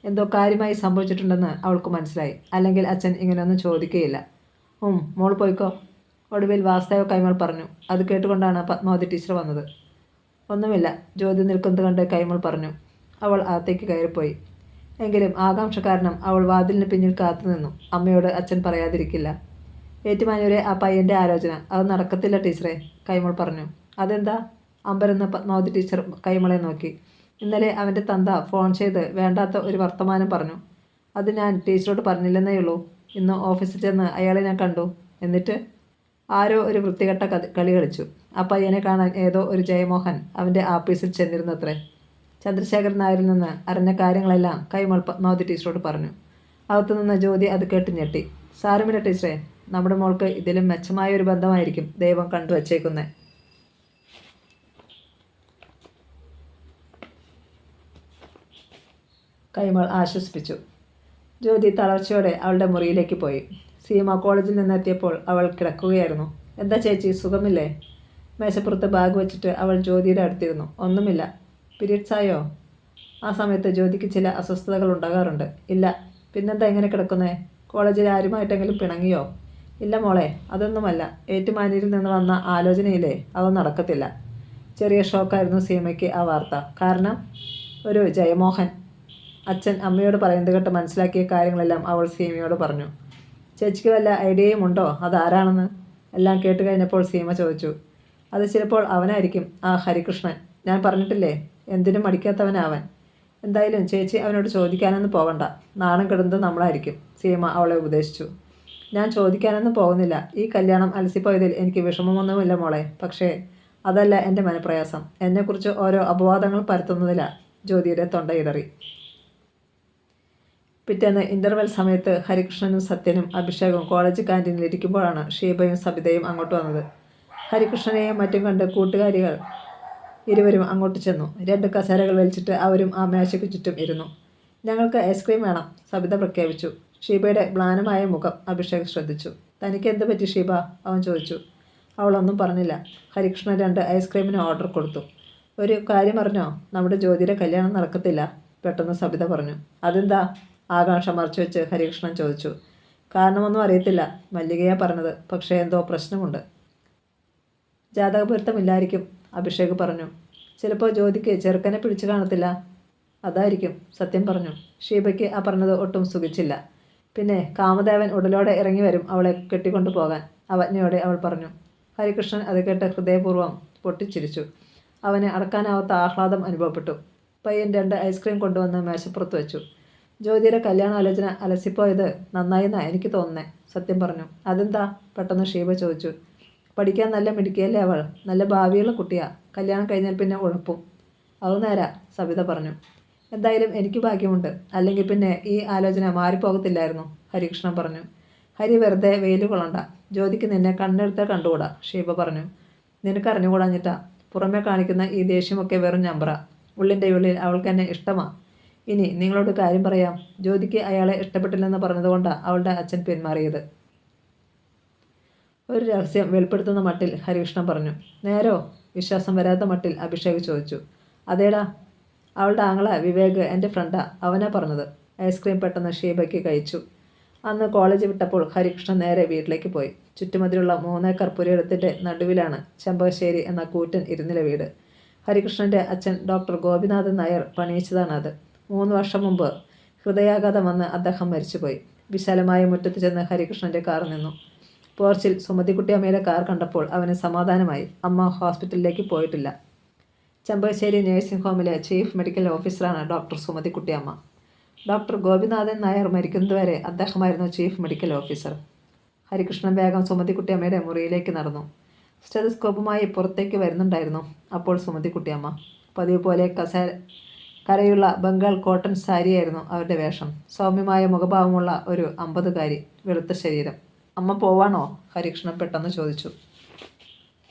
എന്തോ കാര്യമായി സംഭവിച്ചിട്ടുണ്ടെന്ന് അവൾക്ക് മനസ്സിലായി. അല്ലെങ്കിൽ അച്ഛൻ ഇങ്ങനെയൊന്നും ചോദിക്കുകയില്ല. മോൾ പോയിക്കോ, ഒടുവിൽ വാസുദേവ കൈമൾ പറഞ്ഞു. അത് കേട്ടുകൊണ്ടാണ് പത്മാവതി ടീച്ചർ വന്നത്. ഒന്നുമില്ല, ജ്യോതി നിൽക്കുന്നത് കണ്ട് കൈമൾ പറഞ്ഞു. അവൾ അകത്തേക്ക് കയറിപ്പോയി. എങ്കിലും ആകാംക്ഷ കാരണം അവൾ വാതിലിന് പിന്നിൽ കാത്തുനിന്നു. അമ്മയോട് അച്ഛൻ പറയാതിരിക്കില്ല. ഏറ്റുമാനൂരെ ആ പയ്യൻ്റെ ആലോചന, അത് നടക്കത്തില്ല ടീച്ചറെ, കൈമൾ പറഞ്ഞു. അതെന്താ? അമ്പരന്ന് പത്മാവതി ടീച്ചർ കൈമളെ നോക്കി. ഇന്നലെ അവൻ്റെ തന്ത ഫോൺ ചെയ്ത് വേണ്ടാത്ത ഒരു വർത്തമാനം പറഞ്ഞു. അത് ഞാൻ ടീച്ചറോട് പറഞ്ഞില്ലെന്നേ ഉള്ളൂ. ഇന്ന് ഓഫീസിൽ ചെന്ന് അയാളെ ഞാൻ കണ്ടു. എന്നിട്ട് ആരോ ഒരു വൃത്തികെട്ട കളി കളിച്ചു. ആ പയ്യനെ കാണാൻ ഏതോ ഒരു ജയമോഹൻ അവൻ്റെ ആഫീസിൽ ചെന്നിരുന്നത്രേ. ചന്ദ്രശേഖരൻ നായരിൽ നിന്ന് അറിഞ്ഞ കാര്യങ്ങളെല്ലാം കൈമൾ പത്മാവതി ടീച്ചറോട് പറഞ്ഞു. അകത്തുനിന്ന് ജ്യോതി അത് കേട്ട് ഞെട്ടി. സാരമില്ല ടീച്ചറെ, നമ്മുടെ മോൾക്ക് ഇതിലും മെച്ചമായ ഒരു ബന്ധമായിരിക്കും ദൈവം കണ്ടുവച്ചേക്കുന്നത്. കൈമൾ ആശ്വസിപ്പിച്ചു. ജ്യോതി തളർച്ചയോടെ അവളുടെ മുറിയിലേക്ക് പോയി. സീമ കോളേജിൽ നിന്നെത്തിയപ്പോൾ അവൾ കിടക്കുകയായിരുന്നു. എന്താ ചേച്ചി, സുഖമില്ലേ? മേശപ്പുറത്ത് ബാഗ് വെച്ചിട്ട് അവൾ ജ്യോതിയുടെ അടുത്തിരുന്നു. ഒന്നുമില്ല. പീരിയഡ്സ് ആയോ? ആ സമയത്ത് ജ്യോതിക്ക് ചില അസ്വസ്ഥതകൾ ഉണ്ടാകാറുണ്ട്. ഇല്ല. പിന്നെന്താ ഇങ്ങനെ കിടക്കുന്നേ? കോളേജിൽ ആരുമായിട്ടെങ്കിലും പിണങ്ങിയോ? ഇല്ല മോളെ, അതൊന്നുമല്ല. ഏറ്റുമാനൂരിൽ നിന്ന് വന്ന ആലോചനയില്ലേ, അത് നടക്കത്തില്ല. ചെറിയ ഷോക്കായിരുന്നു സീമയ്ക്ക് ആ വാർത്ത. കാരണം ഒരു ജയമോഹൻ. അച്ഛൻ അമ്മയോട് പറയുന്നത് കേട്ട് മനസ്സിലാക്കിയ കാര്യങ്ങളെല്ലാം അവൾ സീമയോട് പറഞ്ഞു. ചേച്ചിക്ക് വല്ല ഐഡിയയും ഉണ്ടോ അതാരാണെന്ന്? എല്ലാം കേട്ട് കഴിഞ്ഞപ്പോൾ സീമ ചോദിച്ചു. അത് ചിലപ്പോൾ അവനായിരിക്കും, ആ ഹരികൃഷ്ണൻ. ഞാൻ പറഞ്ഞിട്ടില്ലേ, എന്തിനും മടിക്കാത്തവനവൻ. എന്തായാലും ചേച്ചി അവനോട് ചോദിക്കാനൊന്നും പോകണ്ട. നാണം കെടുന്നത് നമ്മളായിരിക്കും, സീമ അവളെ ഉപദേശിച്ചു. ഞാൻ ചോദിക്കാനൊന്നും പോകുന്നില്ല. ഈ കല്യാണം അലസിപ്പോയതിൽ എനിക്ക് വിഷമമൊന്നുമില്ല മോളെ. പക്ഷേ അതല്ല എൻ്റെ മനപ്രയാസം. എന്നെക്കുറിച്ച് ഓരോ അപവാദങ്ങൾ പരത്തുന്നതിലാണ്. ജ്യോതിയുടെ തൊണ്ടയിടറി. പിറ്റേന്ന് ഇൻ്റർവെൽ സമയത്ത് ഹരികൃഷ്ണനും സത്യനും അഭിഷേകും കോളേജ് ക്യാൻറ്റീനിൽ ഇരിക്കുമ്പോഴാണ് ഷീബയും സബിതയും അങ്ങോട്ട് വന്നത്. ഹരികൃഷ്ണനെയും മറ്റും കണ്ട് കൂട്ടുകാരികൾ ഇരുവരും അങ്ങോട്ട് ചെന്നു. 2 കസേരകൾ വലിച്ചിട്ട് അവരും ആ മേശയ്ക്ക് ചുറ്റും ഇരുന്നു. ഞങ്ങൾക്ക് ഐസ്ക്രീം വേണം, സബിത പ്രഖ്യാപിച്ചു. ഷീബയുടെ മ്ലാനമായ മുഖം അഭിഷേക് ശ്രദ്ധിച്ചു. തനിക്ക് എന്ത് പറ്റി ഷീബ? അവൻ ചോദിച്ചു. അവളൊന്നും പറഞ്ഞില്ല. ഹരികൃഷ്ണൻ 2 ഐസ്ക്രീമിന് ഓർഡർ കൊടുത്തു. ഒരു കാര്യം അറിഞ്ഞോ, നമ്മുടെ ജ്യോതിയുടെ കല്യാണം നടക്കത്തില്ല, പെട്ടെന്ന് സബിത പറഞ്ഞു. അതെന്താ? ആകാംക്ഷ മറച്ചു വെച്ച് ഹരികൃഷ്ണൻ ചോദിച്ചു. കാരണമൊന്നും അറിയത്തില്ല, മല്ലികയാ പറഞ്ഞത്. പക്ഷേ എന്തോ പ്രശ്നമുണ്ട്. ജാതകപൊരുത്തമില്ലായിരിക്കും, അഭിഷേക് പറഞ്ഞു. ചിലപ്പോൾ ജ്യോതിക്ക് ചെറുക്കനെ പിടിച്ചു കാണത്തില്ല. അതായിരിക്കും, സത്യം പറഞ്ഞു. ഷീബയ്ക്ക് ആ പറഞ്ഞത് ഒട്ടും സുഖിച്ചില്ല. പിന്നെ കാമദേവൻ ഉടലോടെ ഇറങ്ങി വരും അവളെ കെട്ടിക്കൊണ്ടു പോകാൻ, അവജ്ഞയോടെ അവൾ പറഞ്ഞു. ഹരികൃഷ്ണൻ അത് കേട്ട് ഹൃദയപൂർവ്വം പൊട്ടിച്ചിരിച്ചു. അവന് അടക്കാനാവാത്ത ആഹ്ലാദം അനുഭവപ്പെട്ടു. പയ്യൻ 2 ഐസ്ക്രീം കൊണ്ടുവന്ന് മേശപ്പുറത്ത് വെച്ചു. ജ്യോതിയുടെ കല്യാണാലോചന അലസിപ്പോയത് നന്നായെന്നാണ് എനിക്ക് തോന്നുന്നേ, സത്യം പറഞ്ഞു. അതെന്താ? പെട്ടെന്ന് ഷീബ ചോദിച്ചു. പഠിക്കാൻ നല്ല മിടുക്കിയല്ലേ അവൾ? നല്ല ഭാവിയുള്ള കുട്ടിയാ. കല്യാണം കഴിഞ്ഞാൽ പിന്നെ ഉഴപ്പും. അത് നേരാ, സബിത പറഞ്ഞു. എന്തായാലും എനിക്ക് ഭാഗ്യമുണ്ട്, അല്ലെങ്കിൽ പിന്നെ ഈ ആലോചന മാറിപ്പോകത്തില്ലായിരുന്നു, ഹരികൃഷ്ണൻ പറഞ്ഞു. ഹരി വെറുതെ വെയിൽ കൊള്ളണ്ട. ജ്യോതിക്ക് നിന്നെ കണ്ണെടുത്താൽ കണ്ടുകൂടാ, ഷീബ പറഞ്ഞു. നിനക്കറിഞ്ഞുകൂടാഞ്ഞിട്ടാ. പുറമെ കാണിക്കുന്ന ഈ ദേഷ്യമൊക്കെ വെറും ഞമ്പറ. ഉള്ളിൻ്റെ ഉള്ളിൽ അവൾക്ക് എന്നെ ഇഷ്ടമാണ്. ഇനി നിങ്ങളോട് കാര്യം പറയാം. ജ്യോതിക്ക് അയാളെ ഇഷ്ടപ്പെട്ടില്ലെന്ന് പറഞ്ഞതുകൊണ്ടാണ് അവളുടെ അച്ഛൻ പിന്മാറിയത്. ഒരു രഹസ്യം വെളിപ്പെടുത്തുന്ന മട്ടിൽ ഹരികൃഷ്ണൻ പറഞ്ഞു. നേരോ? വിശ്വാസം വരാത്ത മട്ടിൽ അഭിഷേക് ചോദിച്ചു. അതേടാ, അവളുടെ ആങ്ങള വിവേക് എൻ്റെ ഫ്രണ്ടാ, അവനാ പറഞ്ഞത്. ഐസ്ക്രീം പെട്ടെന്ന് ഷീബയ്ക്ക് കഴിച്ചു. അന്ന് കോളേജ് വിട്ടപ്പോൾ ഹരികൃഷ്ണൻ നേരെ വീട്ടിലേക്ക് പോയി. ചുറ്റുമതിലുള്ള 3 ഏക്കർ പുരയിടത്തിൻ്റെ നടുവിലാണ് ചെമ്പകശ്ശേരി എന്ന കൂറ്റൻ ഇരുനില വീട്. ഹരികൃഷ്ണൻ്റെ അച്ഛൻ ഡോക്ടർ ഗോപിനാഥൻ നായർ പണിയിച്ചതാണ് അത്. 3 വർഷം മുമ്പ് ഹൃദയാഘാതം വന്ന് അദ്ദേഹം മരിച്ചുപോയി. വിശാലമായ മുറ്റത്ത് ചെന്ന് ഹരികൃഷ്ണൻ്റെ കാർ നിന്നു. പോർച്ചിൽ സുമതിക്കുട്ടിയമ്മയുടെ കാർ കണ്ടപ്പോൾ അവന് സമാധാനമായി. അമ്മ ഹോസ്പിറ്റലിലേക്ക് പോയിട്ടില്ല. ചെമ്പകശ്ശേരി നേഴ്സിംഗ് ഹോമിലെ ചീഫ് മെഡിക്കൽ ഓഫീസറാണ് ഡോക്ടർ സുമതിക്കുട്ടിയമ്മ. ഡോക്ടർ ഗോപിനാഥൻ നായർ മരിക്കുന്നതുവരെ അദ്ദേഹമായിരുന്നു ചീഫ് മെഡിക്കൽ ഓഫീസർ. ഹരികൃഷ്ണൻ വേഗം സുമതിക്കുട്ടിയമ്മയുടെ മുറിയിലേക്ക് നടന്നു. സ്റ്റെതസ്കോപ്പുമായി പുറത്തേക്ക് വരുന്നുണ്ടായിരുന്നു അപ്പോൾ സുമതിക്കുട്ടിയമ്മ. പതിവ് പോലെ കരയുള്ള ബംഗാൾ കോട്ടൺ സാരിയായിരുന്നു അവരുടെ വേഷം. സൗമ്യമായ മുഖഭാവമുള്ള ഒരു 50കാരി, വെളുത്ത ശരീരം. അമ്മ പോവാണോ? ഹരികൃഷ്ണൻ പെട്ടെന്ന് ചോദിച്ചു.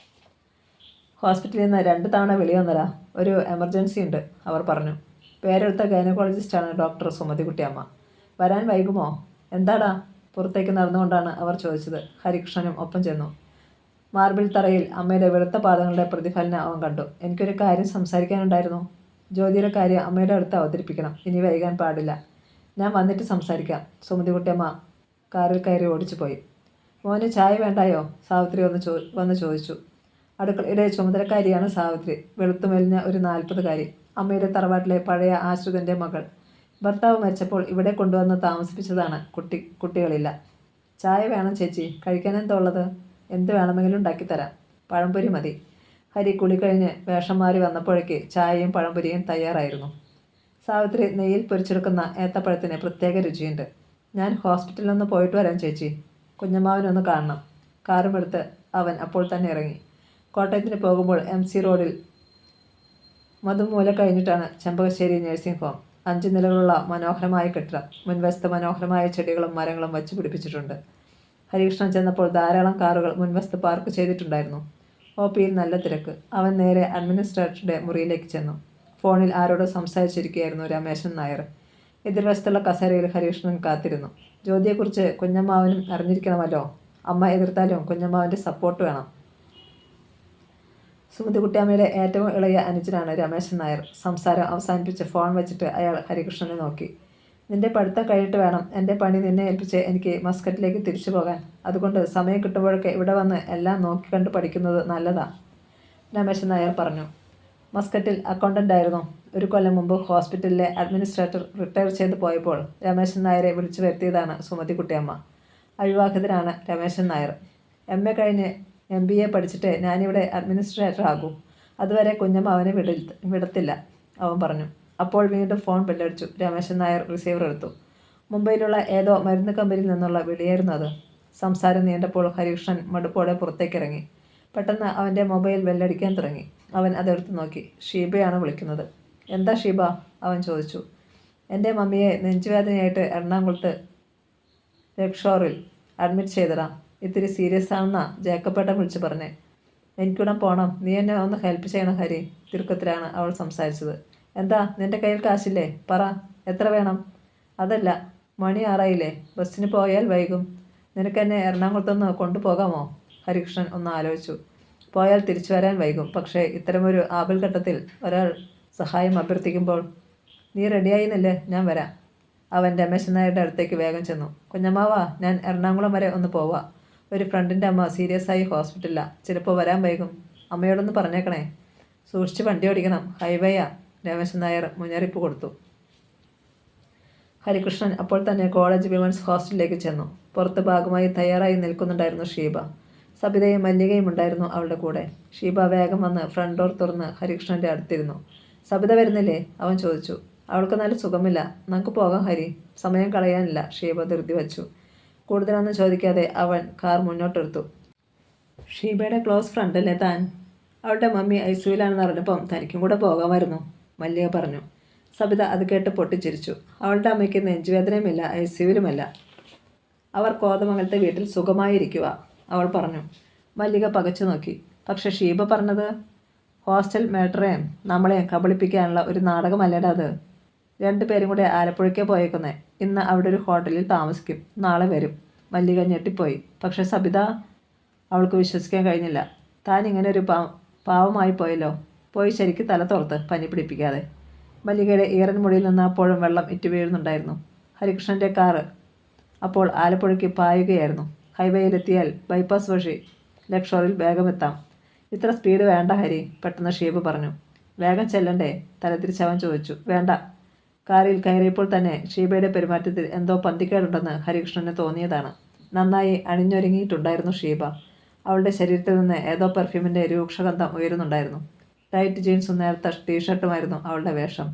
ഹോസ്പിറ്റലിൽ നിന്ന് 2 തവണ വിളി വന്നതാ. ഒരു എമർജൻസി ഉണ്ട്, അവർ പറഞ്ഞു. പേരെടുത്ത ഗൈനക്കോളജിസ്റ്റാണ് ഡോക്ടർ സുമതിക്കുട്ടിയമ്മ. വരാൻ വൈകുമോ? എന്താടാ? പുറത്തേക്ക് നടന്നുകൊണ്ടാണ് അവർ ചോദിച്ചത്. ഹരികൃഷ്ണനും ഒപ്പം ചെന്നു. മാർബിൾ തറയിൽ അമ്മയുടെ വെളുത്ത പാദങ്ങളുടെ പ്രതിഫലനം അവൻ കണ്ടു. എനിക്കൊരു കാര്യം സംസാരിക്കാനുണ്ടായിരുന്നു. ജ്യോതിയുടെ കാര്യം അമ്മയുടെ അടുത്ത് അവതരിപ്പിക്കണം. ഇനി വൈകാൻ പാടില്ല. ഞാൻ വന്നിട്ട് സംസാരിക്കാം. സുമതികുട്ടിയമ്മ കാറിൽ കയറി ഓടിച്ചു പോയി. മോന് ചായ വേണ്ടായോ? സാവിത്രി വന്ന് ചോദിച്ചു. അടുക്കളയുടെ ചുമതലക്കാരിയാണ് സാവിത്രി. വെളുത്തുമെലിഞ്ഞ ഒരു 40കാരി. അമ്മയുടെ തറവാട്ടിലെ പഴയ ആശ്രിതൻ്റെ മകൾ. ഭർത്താവ് മരിച്ചപ്പോൾ ഇവിടെ കൊണ്ടുവന്ന് താമസിപ്പിച്ചതാണ്. കുട്ടികളില്ല. ചായ വേണം ചേച്ചി. കഴിക്കാൻ എന്താ ഉള്ളത്? എന്ത് വേണമെങ്കിലും ഉണ്ടാക്കിത്തരാം. പഴംപൊരി മതി. ഹരി കുളി കഴിഞ്ഞ് വേഷം മാറി വന്നപ്പോഴേക്ക് ചായയും പഴംപൊരിയും തയ്യാറായിരുന്നു. സാവിത്രി നെയ്യിൽ പൊരിച്ചെടുക്കുന്ന ഏത്തപ്പഴത്തിന് പ്രത്യേക രുചിയുണ്ട്. ഞാൻ ഹോസ്പിറ്റലിലൊന്ന് പോയിട്ട് വരാം ചേച്ചി. കുഞ്ഞമ്മാവനൊന്ന് കാണണം. കാറുമെടുത്ത് അവൻ അപ്പോൾ തന്നെ ഇറങ്ങി. കോട്ടയത്തിന് പോകുമ്പോൾ MC റോഡിൽ മധുമൂല കഴിഞ്ഞിട്ടാണ് ചെമ്പകശ്ശേരി നഴ്സിംഗ് ഹോം. 5 നിലകളുള്ള മനോഹരമായ കെട്ടിടം. മുൻവശത്ത് മനോഹരമായ ചെടികളും മരങ്ങളും വച്ചു പിടിപ്പിച്ചിട്ടുണ്ട്. ഹരികൃഷ്ണൻ ചെന്നപ്പോൾ ധാരാളം കാറുകൾ മുൻവശത്ത് പാർക്ക് ചെയ്തിട്ടുണ്ടായിരുന്നു. OPയിൽ നല്ല തിരക്ക്. അവൻ നേരെ അഡ്മിനിസ്ട്രേറ്ററുടെ മുറിയിലേക്ക് ചെന്നു. ഫോണിൽ ആരോട് സംസാരിച്ചിരിക്കുകയായിരുന്നു രമേശൻ നായർ. എതിർവശത്തുള്ള കസേരയിൽ ഹരികൃഷ്ണൻ കാത്തിരുന്നു. ജ്യോതിയെക്കുറിച്ച് കുഞ്ഞമ്മാവനും അറിഞ്ഞിരിക്കണമല്ലോ. അമ്മ എതിർത്താലും കുഞ്ഞമ്മാവൻ്റെ സപ്പോർട്ട് വേണം. സുമതികുട്ടിയമ്മയുടെ ഏറ്റവും ഇളയ അനുജനാണ് രമേശൻ നായർ. സംസാരം അവസാനിപ്പിച്ച് ഫോൺ വെച്ചിട്ട് അയാൾ ഹരികൃഷ്ണനെ നോക്കി. നിന്റെ പഠിത്തം കഴിഞ്ഞിട്ട് വേണം എൻ്റെ പണി നിന്നെ ഏൽപ്പിച്ച് എനിക്ക് മസ്കറ്റിലേക്ക് തിരിച്ചു പോകാൻ. അതുകൊണ്ട് സമയം കിട്ടുമ്പോഴൊക്കെ ഇവിടെ വന്ന് എല്ലാം നോക്കിക്കണ്ട് പഠിക്കുന്നത് നല്ലതാണ്, രമേശൻ നായർ പറഞ്ഞു. മസ്കറ്റിൽ അക്കൗണ്ടൻ്റായിരുന്നു. ഒരു കൊല്ലം മുമ്പ് ഹോസ്പിറ്റലിലെ അഡ്മിനിസ്ട്രേറ്റർ റിട്ടയർ ചെയ്ത് പോയപ്പോൾ രമേശൻ നായരെ വിളിച്ചു വരുത്തിയതാണ് സുമതികുട്ടിയമ്മ. അവിവാഹിതനാണ് രമേശൻ നായർ. MA കഴിഞ്ഞ് MBA പഠിച്ചിട്ട് ഞാനിവിടെ അഡ്മിനിസ്ട്രേറ്റർ ആകും. അതുവരെ കുഞ്ഞമ്മ അവനെ വിടത്തില്ല, അവൻ പറഞ്ഞു. അപ്പോൾ വീണ്ടും ഫോൺ ബെല്ലടിച്ചു. രമേശൻ നായർ റിസീവർ എടുത്തു. മുംബൈയിലുള്ള ഏതോ മരുന്ന് കമ്പനിയിൽ നിന്നുള്ള വിളിയായിരുന്നു അത്. സംസാരം നീണ്ടപ്പോൾ ഹരികൃഷ്ണൻ മടുപ്പോടെ പുറത്തേക്കിറങ്ങി. പെട്ടെന്ന് അവൻ്റെ മൊബൈൽ ബെല്ലടിക്കാൻ തുടങ്ങി. അവൻ അതെടുത്ത് നോക്കി. ഷീബയാണ് വിളിക്കുന്നത്. എന്താ ഷീബ? അവൻ ചോദിച്ചു. എൻ്റെ മമ്മിയെ നെഞ്ചുവേദനയായിട്ട് എറണാകുളത്ത് രക്ഷോറിൽ അഡ്മിറ്റ് ചെയ്തടാ. ഇത്തിരി സീരിയസ് ആണെന്നാ ജേക്കപ്പേട്ടൻ വിളിച്ച് പറഞ്ഞേ. എനിക്കിവിടെ പോകണം. നീ എന്നെ ഒന്ന് ഹെൽപ്പ് ചെയ്യണം ഹരി. തിരുക്കത്തിലാണ് അവൾ സംസാരിച്ചത്. എന്താ നിൻ്റെ കയ്യിൽ കാശില്ലേ? പറ, എത്ര വേണം? അതല്ല, മണി 6 ബസ്സിന് പോയാൽ വൈകും. നിനക്കെന്നെ എറണാകുളത്തൊന്ന് കൊണ്ടുപോകാമോ? ഹരികൃഷ്ണൻ ഒന്ന് ആലോചിച്ചു. പോയാൽ തിരിച്ചു വരാൻ വൈകും. പക്ഷേ ഇത്തരമൊരു ആപൽഘട്ടത്തിൽ ഒരാൾ സഹായം അഭ്യർത്ഥിക്കുമ്പോൾ. നീ റെഡിയായിന്നില്ലേ? ഞാൻ വരാം. അവൻ രമേശൻ നായരുടെ അടുത്തേക്ക് വേഗം ചെന്നു. കുഞ്ഞമ്മാവാ, ഞാൻ എറണാകുളം വരെ ഒന്ന് പോവാം. ഒരു ഫ്രണ്ടിൻ്റെ അമ്മ സീരിയസ് ആയി ഹോസ്പിറ്റലിലാണ്. ചിലപ്പോൾ വരാൻ വൈകും. അമ്മയോടൊന്ന് പറഞ്ഞേക്കണേ. സൂക്ഷിച്ച് വണ്ടി ഓടിക്കണം. ഹൈവേയാ, രമേശൻ നായർ മുന്നറിയിപ്പ് കൊടുത്തു. ഹരികൃഷ്ണൻ അപ്പോൾ തന്നെ കോളേജ് വിമൻസ് ഹോസ്റ്റലിലേക്ക് ചെന്നു. പുറത്ത് ഭാഗമായി തയ്യാറായി നിൽക്കുന്നുണ്ടായിരുന്നു ഷീബ. സബിതയും മല്ലികയും ഉണ്ടായിരുന്നു അവളുടെ കൂടെ. ഷീബ വേഗം വന്ന് ഫ്രണ്ട് ഡോർ തുറന്ന് ഹരികൃഷ്ണൻ്റെ അടുത്തിരുന്നു. സബിത വരുന്നില്ലേ? അവൻ ചോദിച്ചു. അവൾക്ക് നല്ല സുഖമില്ല. നമുക്ക് പോകാം ഹരി. സമയം കളയാനില്ല, ഷീബ ധൃതി വച്ചു. കൂടുതലൊന്നും ചോദിക്കാതെ അവൻ കാർ മുന്നോട്ടെടുത്തു. ഷീബയുടെ ക്ലോസ് ഫ്രണ്ടല്ലേ താൻ? അവളുടെ മമ്മി ICUവിലാണെന്ന് അറിഞ്ഞപ്പം തനിക്കും കൂടെ പോകാമായിരുന്നു, മല്ലിക പറഞ്ഞു. സബിത അത് കേട്ട് പൊട്ടിച്ചിരിച്ചു. അവളുടെ അമ്മയ്ക്ക് നെഞ്ചുവേദനയുമില്ല, ICUവിലുമല്ല. അവർ കോതമംഗലത്തെ വീട്ടിൽ സുഖമായിരിക്കുക, അവൾ പറഞ്ഞു. മല്ലിക പകച്ചു നോക്കി. പക്ഷെ ഷീബ പറഞ്ഞത് ഹോസ്റ്റൽ മേട്ടറേയും നമ്മളെയും കബളിപ്പിക്കാനുള്ള ഒരു നാടകമല്ലേടാ അത്. 2 പേരും കൂടെ ആലപ്പുഴയ്ക്ക് പോയേക്കുന്നേ. ഇന്ന് അവിടെ ഒരു ഹോട്ടലിൽ താമസിക്കും. നാളെ വരും. മല്ലിക ഞെട്ടിപ്പോയി. പക്ഷെ സബിത, അവൾക്ക് വിശ്വസിക്കാൻ കഴിഞ്ഞില്ല. താൻ ഇങ്ങനെ ഒരു പാവമായി പോയല്ലോ. പോയി ശരിക്ക് തല തുറത്ത്, പനി പിടിപ്പിക്കാതെ. മല്ലികയുടെ ഈറൻ മുടിയിൽ നിന്ന് അപ്പോഴും വെള്ളം ഇറ്റു വീഴുന്നുണ്ടായിരുന്നു. ഹരികൃഷ്ണൻ്റെ കാറ് അപ്പോൾ ആലപ്പുഴയ്ക്ക് പായുകയായിരുന്നു. ഹൈവേയിലെത്തിയാൽ ബൈപ്പാസ് വഴി ലക്ഷോറിൽ വേഗം എത്താം. ഇത്ര സ്പീഡ് വേണ്ട ഹരി, പെട്ടെന്ന് ഷീബ പറഞ്ഞു. വേഗം ചെല്ലണ്ടേ? തലതിരിച്ചവൻ ചോദിച്ചു. വേണ്ട. കാറിൽ കയറിയപ്പോൾ തന്നെ ഷീബയുടെ പെരുമാറ്റത്തിൽ എന്തോ പന്തിക്കേടുണ്ടെന്ന് ഹരികൃഷ്ണന് തോന്നിയതാണ്. നന്നായി അണിഞ്ഞൊരുങ്ങിയിട്ടുണ്ടായിരുന്നു ഷീബ. അവളുടെ ശരീരത്തിൽ നിന്ന് ഏതോ പെർഫ്യൂമിൻ്റെ രൂക്ഷഗന്ധം ഉയരുന്നുണ്ടായിരുന്നു. ടൈറ്റ് ജീൻസും നേർത്ത ടീഷർട്ടുമായിരുന്നു അവളുടെ വേഷം.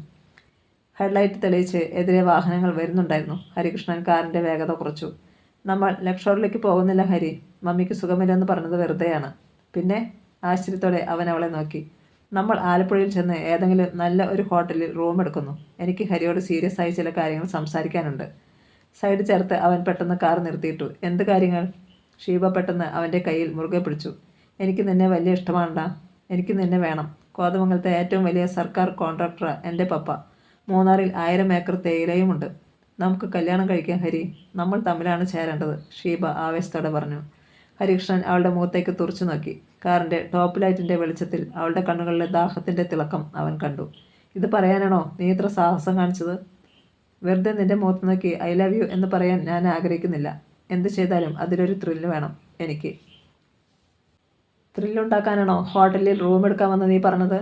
ഹെഡ്ലൈറ്റ് തെളിയിച്ച് എതിരെ വാഹനങ്ങൾ വരുന്നുണ്ടായിരുന്നു. ഹരികൃഷ്ണൻ കാറിൻ്റെ വേഗത കുറച്ചു. നമ്മൾ ലക്ഷോറിലേക്ക് പോകുന്നില്ല ഹരി. മമ്മിക്ക് സുഖമില്ലെന്ന് പറഞ്ഞത് വെറുതെയാണ്. പിന്നെ? ആശ്ചര്യത്തോടെ അവൻ അവളെ നോക്കി. നമ്മൾ ആലപ്പുഴയിൽ ചെന്ന് ഏതെങ്കിലും നല്ല ഒരു ഹോട്ടലിൽ റൂം എടുക്കുന്നു. എനിക്ക് ഹരിയോട് സീരിയസ് ആയി ചില കാര്യങ്ങൾ സംസാരിക്കാനുണ്ട്. സൈഡ് ചേർത്ത് അവൻ പെട്ടെന്ന് കാർ നിർത്തിയിട്ടു. എന്ത് കാര്യങ്ങൾ? ഷീബ പെട്ടെന്ന് അവൻ്റെ കയ്യിൽ മുറുകെ പിടിച്ചു. എനിക്ക് നിന്നെ വലിയ ഇഷ്ടമാണ്ടാ. എനിക്ക് നിന്നെ വേണം. കോതമംഗലത്തെ ഏറ്റവും വലിയ സർക്കാർ കോൺട്രാക്ടർ എൻ്റെ പപ്പ. മൂന്നാറിൽ 1000 ഏക്കർ തേയിലയുമുണ്ട്. നമുക്ക് കല്യാണം കഴിക്കാം ഹരി. നമ്മൾ തമ്മിലാണ് ചേരേണ്ടത്, ഷീബ ആവേശത്തോടെ പറഞ്ഞു. ഹരികൃഷ്ണൻ അവളുടെ മുഖത്തേക്ക് തുറച്ചു നോക്കി. കാറിൻ്റെ ടോപ്പ് ലൈറ്റിൻ്റെ വെളിച്ചത്തിൽ അവളുടെ കണ്ണുകളിലെ ദാഹത്തിൻ്റെ തിളക്കം അവൻ കണ്ടു. ഇത് പറയാനാണോ നീ ഇത്ര സാഹസം കാണിച്ചത്? വെറുതെ നിന്റെ മുഖത്ത് നോക്കി ഐ ലവ് യു എന്ന് പറയാൻ ഞാൻ ആഗ്രഹിക്കുന്നില്ല. എന്ത് ചെയ്താലും അതിലൊരു ത്രില്ല് വേണം എനിക്ക്. ത്രില്ലുണ്ടാക്കാനാണോ ഹോട്ടലിൽ റൂം എടുക്കാമെന്ന് നീ പറഞ്ഞത്?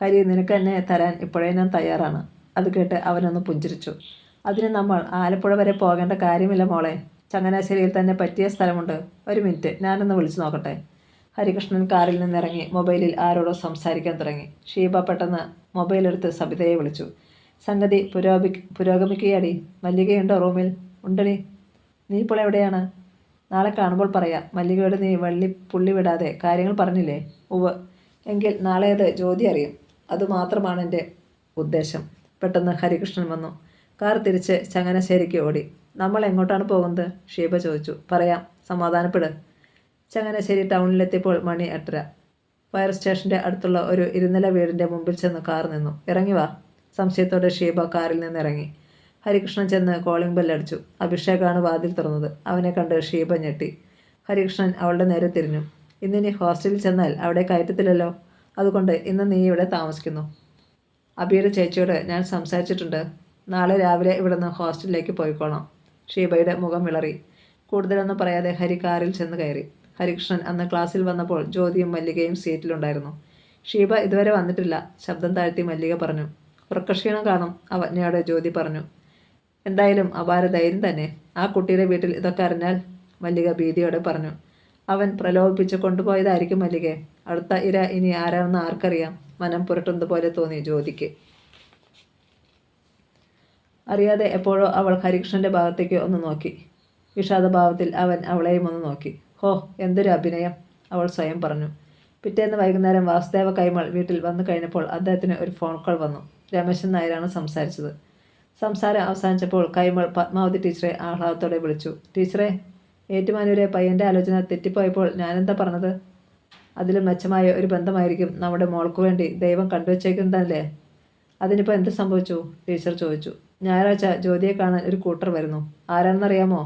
ഹരി, നിനക്ക് എന്നെ തരാൻ ഇപ്പോഴേ ഞാൻ തയ്യാറാണ്. അത് കേട്ട് അവനൊന്ന് പുഞ്ചിരിച്ചു. അതിന് നമ്മൾ ആലപ്പുഴ വരെ പോകേണ്ട കാര്യമില്ല മോളെ. ചങ്ങനാശ്ശേരിയിൽ തന്നെ പറ്റിയ സ്ഥലമുണ്ട്. ഒരു മിനിറ്റ്, ഞാനൊന്ന് വിളിച്ചു നോക്കട്ടെ. ഹരികൃഷ്ണൻ കാറിൽ നിന്നിറങ്ങി മൊബൈലിൽ ആരോടോ സംസാരിക്കാൻ തുടങ്ങി. ഷീബ പെട്ടെന്ന് മൊബൈലെടുത്ത് സബിതയെ വിളിച്ചു. സംഗതി പുരോഗമിക്കുകയാടി. മല്ലികയുണ്ടോ റൂമിൽ? ഉണ്ടടി. നീ ഇപ്പോൾ എവിടെയാണ്? നാളെ കാണുമ്പോൾ പറയാം. മല്ലികയോട് നീ പുള്ളി വിടാതെ കാര്യങ്ങൾ പറഞ്ഞില്ലേ? ഉവ്വ്. എങ്കിൽ നാളെ അത് ജ്യോതി അറിയും. അതുമാത്രമാണ് എൻ്റെ ഉദ്ദേശം. പെട്ടെന്ന് ഹരികൃഷ്ണൻ വന്നു. കാർ തിരിച്ച് ചങ്ങനാശ്ശേരിക്ക് ഓടി. നമ്മൾ എങ്ങോട്ടാണ് പോകുന്നത്? ഷീബ ചോദിച്ചു. പറയാം, സമാധാനപ്പെട്. ചങ്ങനാശ്ശേരി ടൗണിലെത്തിയപ്പോൾ മണി 8:30. ഫയർ സ്റ്റേഷൻ്റെ അടുത്തുള്ള ഒരു ഇരുനില വീടിൻ്റെ മുമ്പിൽ ചെന്ന് കാർ നിന്നു. ഇറങ്ങി വാ. സംശയത്തോടെ ഷീബ കാറിൽ നിന്നിറങ്ങി. ഹരികൃഷ്ണൻ ചെന്ന് കോളിംഗ് ബെല്ലടിച്ചു. അഭിഷേകാണ് വാതിൽ തുറന്നത്. അവനെ കണ്ട് ഷീബ ഞെട്ടി. ഹരികൃഷ്ണൻ അവളുടെ നേരെ തിരിഞ്ഞു. ഇന്നിനി ഹോസ്റ്റലിൽ ചെന്നാൽ അവിടെ കയറ്റത്തില്ലല്ലോ. അതുകൊണ്ട് ഇന്ന് നീ ഇവിടെ താമസിക്കുന്നു. അബിയുടെ ചേച്ചിയോട് ഞാൻ സംസാരിച്ചിട്ടുണ്ട്. നാളെ രാവിലെ ഇവിടുന്ന് ഹോസ്റ്റലിലേക്ക് പോയിക്കോളാം. ഷീബയുടെ മുഖം വിളറി. കൂടുതലൊന്നും പറയാതെ ഹരി കാറിൽ ചെന്ന് കയറി. ഹരികൃഷ്ണൻ അന്ന് ക്ലാസ്സിൽ വന്നപ്പോൾ ജ്യോതിയും മല്ലികയും സീറ്റിലുണ്ടായിരുന്നു. ഷീബ ഇതുവരെ വന്നിട്ടില്ല. ശബ്ദം താഴ്ത്തി മല്ലിക പറഞ്ഞു. ഉറക്കക്ഷീണം കാണും, അവജ്ഞയോടെ ജ്യോതി പറഞ്ഞു. എന്തായാലും അപാര ധൈര്യം തന്നെ. ആ കുട്ടിയുടെ വീട്ടിൽ ഇതൊക്കെ അറിഞ്ഞാൽ, മല്ലിക ഭീതിയോടെ പറഞ്ഞു. അവൻ പ്രലോഭിപ്പിച്ച് കൊണ്ടുപോയതായിരിക്കും മല്ലികയെ. അടുത്ത ഇര ഇനി ആരാണെന്ന് ആർക്കറിയാം? മനം പുരട്ടുന്നത് പോലെ തോന്നി ജ്യോതിക്ക്. അറിയാതെ എപ്പോഴോ അവൾ ഹരികൃഷ്ണൻ്റെ ഭാഗത്തേക്ക് ഒന്ന് നോക്കി. വിഷാദഭാവത്തിൽ അവൻ അവളെയും ഒന്ന് നോക്കി. ഹോ, എന്തൊരു അഭിനയം, അവൾ സ്വയം പറഞ്ഞു. പിറ്റേന്ന് വൈകുന്നേരം വാസുദേവ കൈമൾ വീട്ടിൽ വന്നു കഴിഞ്ഞപ്പോൾ അദ്ദേഹത്തിന് ഒരു ഫോൺ കോൾ വന്നു. രമേശൻ നായരാണ് സംസാരിച്ചത്. സംസാരം അവസാനിച്ചപ്പോൾ കൈമൾ പത്മാവതി ടീച്ചറെ ആഹ്ലാദത്തോടെ വിളിച്ചു. ടീച്ചറെ, ഏറ്റുമാനൂരെ പയ്യൻ്റെ ആലോചന തെറ്റിപ്പോയപ്പോൾ ഞാനെന്താ പറഞ്ഞത്? അതിലും മെച്ചമായ ഒരു ബന്ധമായിരിക്കും നമ്മുടെ മോൾക്ക് വേണ്ടി ദൈവം കണ്ടുവച്ചേക്കുന്നതല്ലേ. അതിനിപ്പോൾ എന്ത് സംഭവിച്ചു? ടീച്ചർ ചോദിച്ചു. ഞായറാഴ്ച ജ്യോതിയെ കാണാൻ ഒരു കൂട്ടർ വരുന്നു. ആരാണെന്നറിയാമോ?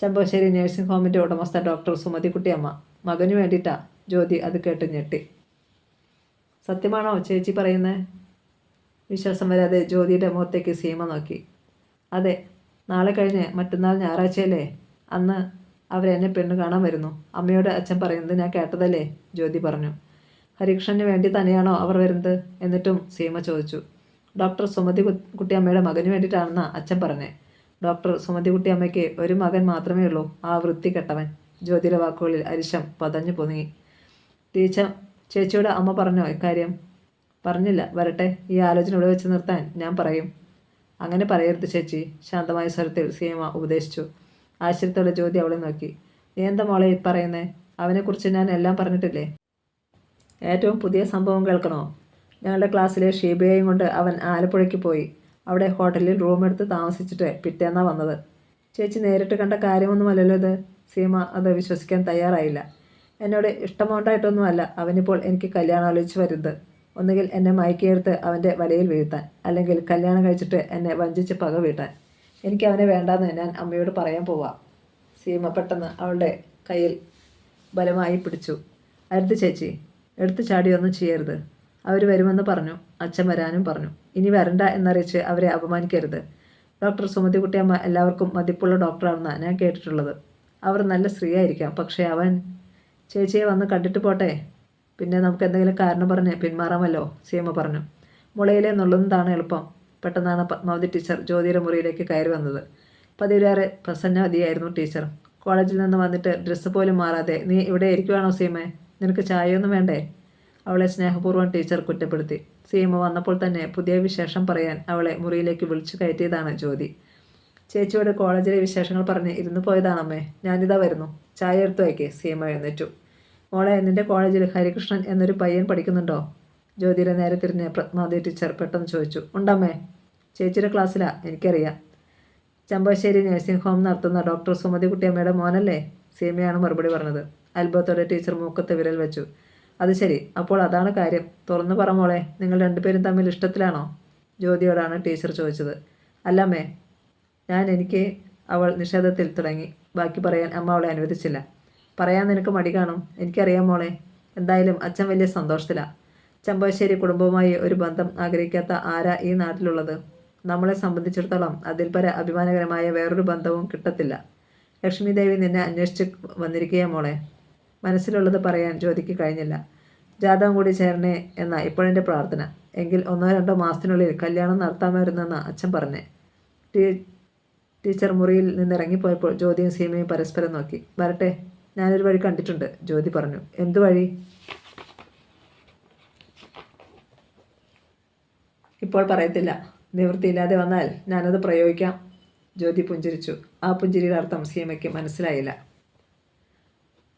Chembassery nursing ഹോമിൻ്റെ ഉടമസ്ഥ doctor Sumathikuttiyamma. മകനു വേണ്ടിയിട്ടാ. ജ്യോതി അത് കേട്ട് ഞെട്ടി. സത്യമാണോ ചേച്ചി പറയുന്നത്? വിശ്വാസം വരാതെ ജ്യോതിയുടെ മുഖത്തേക്ക് സീമ നോക്കി. അതെ, നാളെ കഴിഞ്ഞ് മറ്റന്നാൾ ഞായറാഴ്ചയല്ലേ. അന്ന് അവരെന്നെ പെണ്ണ് കാണാൻ വരുന്നു. അമ്മയോട് അച്ഛൻ പറയുന്നത് ഞാൻ കേട്ടതല്ലേ, ജ്യോതി പറഞ്ഞു. ഹരികൃഷ്ണന് വേണ്ടി തന്നെയാണോ അവർ വരുന്നത്? എന്നിട്ടും സീമ ചോദിച്ചു. ഡോക്ടർ സുമതിക്കുട്ടിയമ്മയുടെ മകന് വേണ്ടിയിട്ടാണെന്നാ അച്ഛൻ പറഞ്ഞേ. ഡോക്ടർ സുമതിക്കുട്ടിയമ്മയ്ക്ക് ഒരു മകൻ മാത്രമേ ഉള്ളൂ, ആ വൃത്തികെട്ടവൻ. ജ്യോതിയുടെ വാക്കുകളിൽ അരിശം പതഞ്ഞു പൊങ്ങി. ചേച്ചിയോട് അമ്മ പറഞ്ഞോ ഇക്കാര്യം? പറഞ്ഞില്ല. വരട്ടെ, ഈ ആലോചന ഇവിടെ വെച്ച് നിർത്താൻ ഞാൻ പറയും. അങ്ങനെ പറയരുത് ചേച്ചി, ശാന്തമായ സ്വരത്തിൽ സീമ ഉപദേശിച്ചു. ആശ്ചര്യത്തോടെ ജ്യോതി അവളെ നോക്കി. നീ എന്താ മോളെ പറയുന്നേ? അവനെക്കുറിച്ച് ഞാൻ എല്ലാം പറഞ്ഞിട്ടില്ലേ? ഏറ്റവും പുതിയ സംഭവം കേൾക്കണോ? ഞങ്ങളുടെ ക്ലാസ്സിലെ ഷീബയെയും കൊണ്ട് അവൻ ആലപ്പുഴയ്ക്ക് പോയി. അവിടെ ഹോട്ടലിൽ റൂമെടുത്ത് താമസിച്ചിട്ട് പിറ്റേന്നാ വന്നത്. ചേച്ചി നേരിട്ട് കണ്ട കാര്യമൊന്നുമല്ലല്ലോ ഇത്. സീമ അത് വിശ്വസിക്കാൻ തയ്യാറായില്ല. എന്നോട് ഇഷ്ടമുണ്ടായിട്ടൊന്നുമല്ല അവനിപ്പോൾ എനിക്ക് കല്യാണം ആലോചിച്ച് വരുന്നത്. ഒന്നുകിൽ എന്നെ മയക്കിയെടുത്ത് അവൻ്റെ വലയിൽ വീഴ്ത്താൻ, അല്ലെങ്കിൽ കല്യാണം കഴിച്ചിട്ട് എന്നെ വഞ്ചിച്ച് പക വീട്ടാൻ. എനിക്ക് അവനെ വേണ്ടാന്ന് ഞാൻ അമ്മയോട് പറയാൻ പോവാം. സീമ പെട്ടെന്ന് അവളുടെ കയ്യിൽ ബലമായി പിടിച്ചു. അരുത് ചേച്ചി, എടുത്തു ചാടിയൊന്നും ചെയ്യരുത്. അവർ വരുമെന്ന് പറഞ്ഞു. അച്ഛൻ വരാനും പറഞ്ഞു. ഇനി വരണ്ട എന്നറിയിച്ച് അവരെ അപമാനിക്കരുത്. ഡോക്ടർ സുമതിക്കുട്ടിയമ്മ എല്ലാവർക്കും മതിപ്പുള്ള ഡോക്ടറാണെന്നാണ് ഞാൻ കേട്ടിട്ടുള്ളത്. അവർ നല്ല സ്ത്രീയായിരിക്കാം, പക്ഷേ അവൻ... ചേച്ചിയെ വന്ന് കണ്ടിട്ട് പോട്ടെ, പിന്നെ നമുക്ക് എന്തെങ്കിലും കാരണം പറഞ്ഞ് പിന്മാറാമല്ലോ, സീമ പറഞ്ഞു. മുളയിലെ നുള്ളുന്നതാണ് എളുപ്പം. പെട്ടെന്നാണ് പത്മാവതി ടീച്ചർ ജ്യോതിയുടെ മുറിയിലേക്ക് കയറി വന്നത്. പതിവിലേറെ പ്രസന്നവതിയായിരുന്നു ടീച്ചർ. കോളേജിൽ നിന്ന് വന്നിട്ട് ഡ്രസ്സ് പോലും മാറാതെ നീ ഇവിടെ ഇരിക്കുവാണോ സീമേ? നിനക്ക് ചായയൊന്നും വേണ്ടേ? അവളെ സ്നേഹപൂർവ്വം ടീച്ചർ കുറ്റപ്പെടുത്തി. സീമ വന്നപ്പോൾ തന്നെ പുതിയ വിശേഷം പറയാൻ അവളെ മുറിയിലേക്ക് വിളിച്ചു കയറ്റിയതാണ് ജ്യോതി. ചേച്ചിയോട് കോളേജിലെ വിശേഷങ്ങൾ പറഞ്ഞ് ഇരുന്ന് പോയതാണമ്മേ. ഞാനിതാ വരുന്നു. ചായ എടുത്തു വയ്ക്കേ. സീമ എഴുന്നേറ്റു. മോളെ, നിന്റെ കോളേജിൽ ഹരികൃഷ്ണൻ എന്നൊരു പയ്യൻ പഠിക്കുന്നുണ്ടോ? ജ്യോതിയുടെ നേരെ തിരിഞ്ഞ് പത്മാവതി ടീച്ചർ പെട്ടെന്ന് ചോദിച്ചു. ഉണ്ടമ്മേ. ചേച്ചിയുടെ ക്ലാസ്സിലാ, എനിക്കറിയാം. ചെമ്പശ്ശേരി നഴ്സിംഗ് ഹോം നടത്തുന്ന ഡോക്ടർ സുമതിക്കുട്ടിയമ്മയുടെ മോനല്ലേ? സീമയാണ് മറുപടി പറഞ്ഞത്. അത്ഭുതത്തോടെ ടീച്ചർ മൂക്കത്ത് വിരൽ വെച്ചു. അത് ശരി, അപ്പോൾ അതാണ് കാര്യം. തുറന്നു പറ മോളെ, നിങ്ങൾ രണ്ടുപേരും തമ്മിൽ ഇഷ്ടത്തിലാണോ? ജ്യോതിയോടാണ് ടീച്ചർ ചോദിച്ചത്. അല്ലമ്മേ, എനിക്ക് അവൾ നിഷേധത്തിൽ തുടങ്ങി. ബാക്കി പറയാൻ അമ്മ അവളെ അനുവദിച്ചില്ല. പറയാൻ നിനക്ക് മടി കാണും, എനിക്കറിയാം മോളെ. എന്തായാലും അച്ഛൻ വലിയ സന്തോഷത്തിലാണ്. ചെമ്പകശ്ശേരി കുടുംബവുമായി ഒരു ബന്ധം ആഗ്രഹിക്കാത്ത ആരാ ഈ നാട്ടിലുള്ളത്? നമ്മളെ സംബന്ധിച്ചിടത്തോളം അതിൽ പര അഭിമാനകരമായ വേറൊരു ബന്ധവും കിട്ടത്തില്ല. ലക്ഷ്മി ദേവി നിന്നെ അന്വേഷിച്ച് വന്നിരിക്കുകയാ മോളെ. മനസ്സിലുള്ളത് പറയാൻ ജ്യോതിക്ക് കഴിഞ്ഞില്ല. ജാതകം കൂടി ചേരണേ എന്ന ഇപ്പോഴെൻ്റെ പ്രാർത്ഥന. എങ്കിൽ 1-2 മാസത്തിനുള്ളിൽ കല്യാണം നടത്താമായിരുന്നെന്ന അച്ഛൻ പറഞ്ഞേ. ടീച്ചർ മുറിയിൽ നിന്നിറങ്ങിപ്പോയപ്പോൾ ജ്യോതിയും സീമയും പരസ്പരം നോക്കി. വരട്ടെ, ഞാനൊരു വഴി കണ്ടിട്ടുണ്ട്, ജ്യോതി പറഞ്ഞു. എന്തു വഴി? ഇപ്പോൾ പറയത്തില്ല. നിവൃത്തിയില്ലാതെ വന്നാൽ ഞാനത് പ്രയോഗിക്കാം. ജ്യോതി പുഞ്ചിരിച്ചു. ആ പുഞ്ചിരിയുടെ അർത്ഥം സീമയ്ക്ക് മനസ്സിലായില്ല.